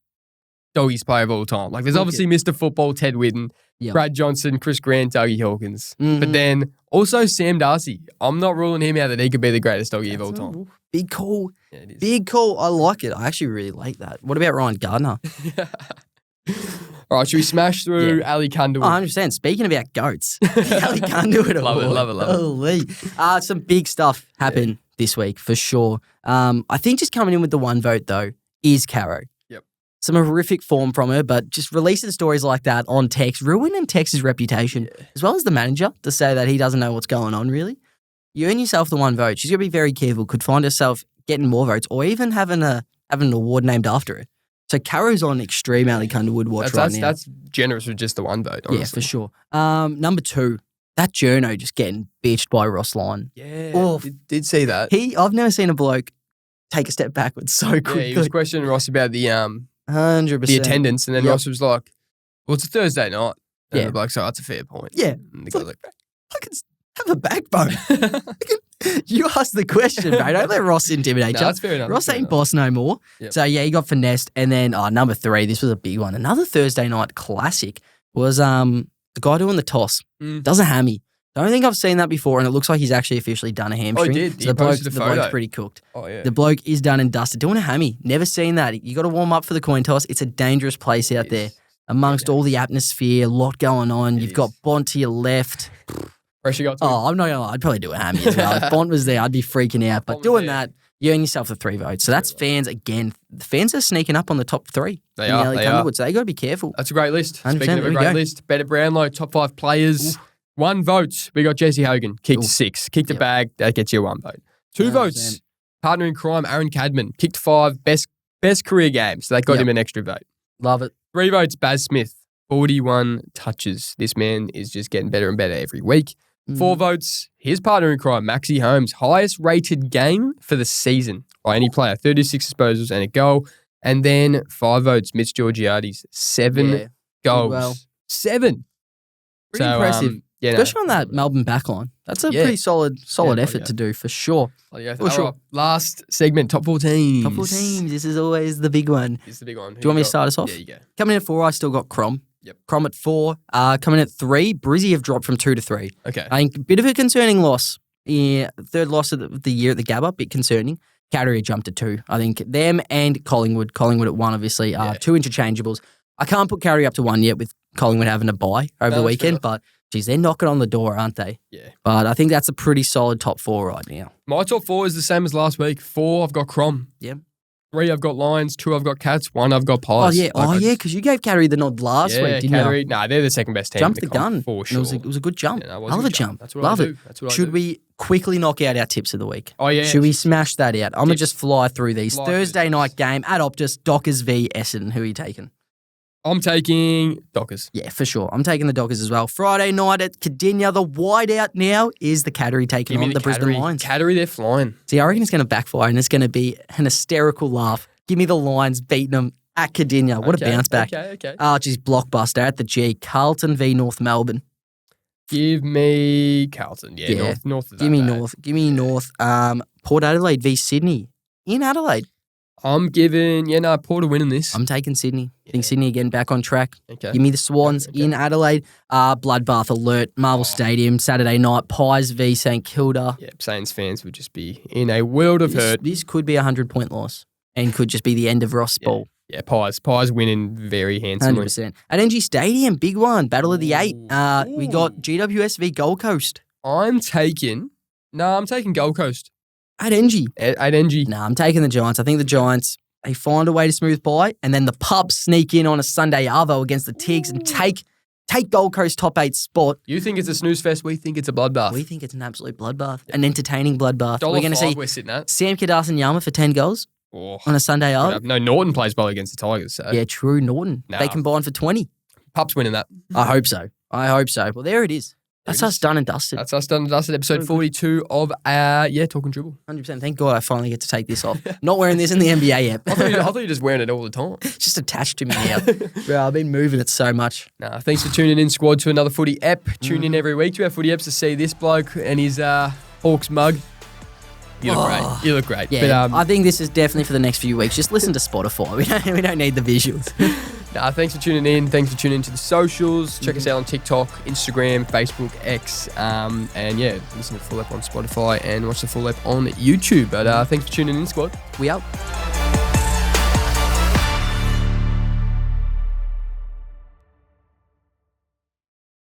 [SPEAKER 1] doggies player of all time. Like, there's obviously Mr. Football, Ted Whitten, Brad Johnson, Chris Grant, Dougie Hawkins. But then also Sam Darcy. I'm not ruling him out that he could be the greatest doggie of all time.
[SPEAKER 2] Big call.
[SPEAKER 1] Yeah, it is.
[SPEAKER 2] Big call. I like it. I actually really like that. What about Ryan Gardner?
[SPEAKER 1] All right, should we smash through Ali Kunderwood?
[SPEAKER 2] 100%. Speaking about goats, Ali Kunderwood.
[SPEAKER 1] Love it.
[SPEAKER 2] Some big stuff happened this week for sure. I think just coming in with the one vote though is Caro.
[SPEAKER 1] Yep.
[SPEAKER 2] Some horrific form from her, but just releasing stories like that on text, ruining Tex's reputation, as well as the manager to say that he doesn't know what's going on really. You earn yourself the one vote. She's going to be very careful. Could find herself getting more votes or even having an award named after her. So Caro's on extreme Ali Kunderwood watch right now.
[SPEAKER 1] That's generous with just the one vote, honestly.
[SPEAKER 2] Yeah, for sure. Number 2, that journo just getting bitched by Ross Lyon.
[SPEAKER 1] Yeah, did see that.
[SPEAKER 2] I've never seen a bloke take a step backwards so quickly.
[SPEAKER 1] Yeah, he was questioning Ross about the
[SPEAKER 2] 100%.
[SPEAKER 1] the attendance, and then Ross was like, "Well, it's a Thursday night." And the bloke, so that's a fair point.
[SPEAKER 2] Yeah,
[SPEAKER 1] and the guy's like,
[SPEAKER 2] "I can have a backbone." You asked the question, mate. Don't let Ross intimidate you.
[SPEAKER 1] That's fair enough.
[SPEAKER 2] Ross ain't boss no more.
[SPEAKER 1] Yep.
[SPEAKER 2] So, he got finessed. And then, number 3, this was a big one. Another Thursday night classic was the guy doing the toss. Does a hammy. Don't think I've seen that before, and it looks like he's actually officially done a hamstring.
[SPEAKER 1] Oh, he did.
[SPEAKER 2] So the bloke's pretty cooked.
[SPEAKER 1] Oh, yeah.
[SPEAKER 2] The bloke is done and dusted. Doing a hammy. Never seen that. You got to warm up for the coin toss. It's a dangerous place out there. Amongst all the atmosphere, a lot going on. You've got Bont to your left.
[SPEAKER 1] Pressure got to
[SPEAKER 2] I'm not going to lie. I'd probably do a hammy as well. If Bont was there, I'd be freaking out. But doing that, you earn yourself the 3 votes. So that's fans again. The fans are sneaking up on the top 3.
[SPEAKER 1] They are.
[SPEAKER 2] So they got to be careful.
[SPEAKER 1] That's a great list.
[SPEAKER 2] 100%,
[SPEAKER 1] Speaking of a great list, Better Brownlow, top 5 players. Oof. 1 vote. We got Jesse Hogan. Kicked 6. Kicked a bag. That gets you 1 vote. 2 100%. Votes. Partner in crime, Aaron Cadman. Kicked 5. Best career game. So that got him an extra vote.
[SPEAKER 2] Love it.
[SPEAKER 1] 3 votes, Baz Smith. 41 touches. This man is just getting better and better every week. 4 votes, his partner in crime, Maxie Holmes, highest rated game for the season by any player, 36 disposals and a goal. And then 5 votes, Mitch Georgiades, 7 goals.
[SPEAKER 2] Well.
[SPEAKER 1] 7.
[SPEAKER 2] Pretty impressive. Especially on that Melbourne backline. That's a pretty solid effort to do for sure.
[SPEAKER 1] For sure. Last segment, top 4 teams.
[SPEAKER 2] Top 4 teams. This is always the big one.
[SPEAKER 1] This is the big one.
[SPEAKER 2] Do you want me to start us off?
[SPEAKER 1] Yeah, you go.
[SPEAKER 2] Coming in at 4, I still got Crom.
[SPEAKER 1] Yep.
[SPEAKER 2] Crom at 4. Coming at 3, Brizzy have dropped from 2 to 3.
[SPEAKER 1] Okay.
[SPEAKER 2] I think a bit of a concerning loss. Yeah, 3rd loss of the year at the Gabba, bit concerning. CATERRY jumped to 2. I think them and Collingwood. Collingwood at 1, obviously, are 2 interchangeables. I can't put CATERRY up to 1 yet with Collingwood having a bye over the weekend, but geez, they're knocking on the door, aren't they?
[SPEAKER 1] Yeah.
[SPEAKER 2] But I think that's a pretty solid top 4 right now.
[SPEAKER 1] My top 4 is the same as last week. 4, I've got Crom.
[SPEAKER 2] Yeah.
[SPEAKER 1] 3, I've got Lions. 2, I've got Cats. 1, I've got Pies.
[SPEAKER 2] Oh, yeah, because you gave CATERRY the nod last week, didn't
[SPEAKER 1] CATERRY,
[SPEAKER 2] you?
[SPEAKER 1] nah, they're the second best team.
[SPEAKER 2] Jumped the gun.
[SPEAKER 1] For sure.
[SPEAKER 2] It was a good jump.
[SPEAKER 1] Yeah, no,
[SPEAKER 2] Hell of a jump.
[SPEAKER 1] That's what
[SPEAKER 2] Love
[SPEAKER 1] I
[SPEAKER 2] it.
[SPEAKER 1] do. That's what I
[SPEAKER 2] Should
[SPEAKER 1] do.
[SPEAKER 2] we quickly knock out our tips of the week?
[SPEAKER 1] Oh, yeah.
[SPEAKER 2] Should we smash that out? I'm going to just fly through these.
[SPEAKER 1] Fly through
[SPEAKER 2] Thursday
[SPEAKER 1] these.
[SPEAKER 2] night game at Optus, Dockers v Essendon. Who are you taking?
[SPEAKER 1] I'm taking Dockers.
[SPEAKER 2] Yeah, for sure. I'm taking the Dockers as well. Friday night at Cardinia, the wideout now is the CATERRY taking on the Brisbane Lions.
[SPEAKER 1] CATERRY, they're flying.
[SPEAKER 2] See, I reckon it's going to backfire and it's going to be an hysterical laugh. Give me the Lions beating them at Cardinia. What a bounce back.
[SPEAKER 1] Okay.
[SPEAKER 2] Oh, geez, blockbuster at the G. Carlton v North Melbourne.
[SPEAKER 1] Give me Carlton. Yeah. North.
[SPEAKER 2] Give me North. Give me North. Port Adelaide v Sydney. In Adelaide.
[SPEAKER 1] I'm giving, Port are winning this.
[SPEAKER 2] I'm taking Sydney. I think Sydney again back on track.
[SPEAKER 1] Okay.
[SPEAKER 2] Give me the Swans in Adelaide. Bloodbath alert. Marvel Stadium, Saturday night. Pies v St Kilda.
[SPEAKER 1] Yeah, Saints fans would just be in a world of hurt.
[SPEAKER 2] This could be a 100-point loss and could just be the end of Ross Ball.
[SPEAKER 1] Yeah, Pies winning very handsomely.
[SPEAKER 2] 100%. At NG Stadium, big one. Battle of the 8. We got GWS v Gold Coast.
[SPEAKER 1] I'm taking Gold Coast.
[SPEAKER 2] At NG.
[SPEAKER 1] At NG.
[SPEAKER 2] No, I'm taking the Giants. I think the Giants, they find a way to smooth by, and then the Pubs sneak in on a Sunday arvo against the Tigs and take Gold Coast top 8 spot.
[SPEAKER 1] You think it's a snooze fest. We think it's a bloodbath.
[SPEAKER 2] We think it's an absolute bloodbath, an entertaining bloodbath. We're going to see
[SPEAKER 1] we're sitting at.
[SPEAKER 2] Sam Kardashian-Yama for 10 goals on a Sunday arvo.
[SPEAKER 1] No, Norton plays well against the Tigers. So.
[SPEAKER 2] Yeah, true, Norton.
[SPEAKER 1] Nah.
[SPEAKER 2] They combine for 20.
[SPEAKER 1] Pups winning that.
[SPEAKER 2] I hope so. Well, there it is. That's us done and dusted.
[SPEAKER 1] That's us done and dusted. Episode 42 of Talking Dribble.
[SPEAKER 2] 100%. Thank God I finally get to take this off. Not wearing this in the NBA app.
[SPEAKER 1] I thought you were just wearing it all the time.
[SPEAKER 2] It's just attached to me now. Bro, I've been moving it so much.
[SPEAKER 1] Nah, thanks for tuning in, squad, to another footy ep. Tune in every week to our footy eps to see this bloke and his Hawks mug. You look great. You look great.
[SPEAKER 2] Yeah,
[SPEAKER 1] But,
[SPEAKER 2] I think this is definitely for the next few weeks. Just listen to Spotify. We don't need the visuals.
[SPEAKER 1] Thanks for tuning in. Thanks for tuning into the socials. Check us out on TikTok, Instagram, Facebook, X. And listen to the full ep on Spotify and watch the full ep on YouTube. But thanks for tuning in, squad.
[SPEAKER 2] We out.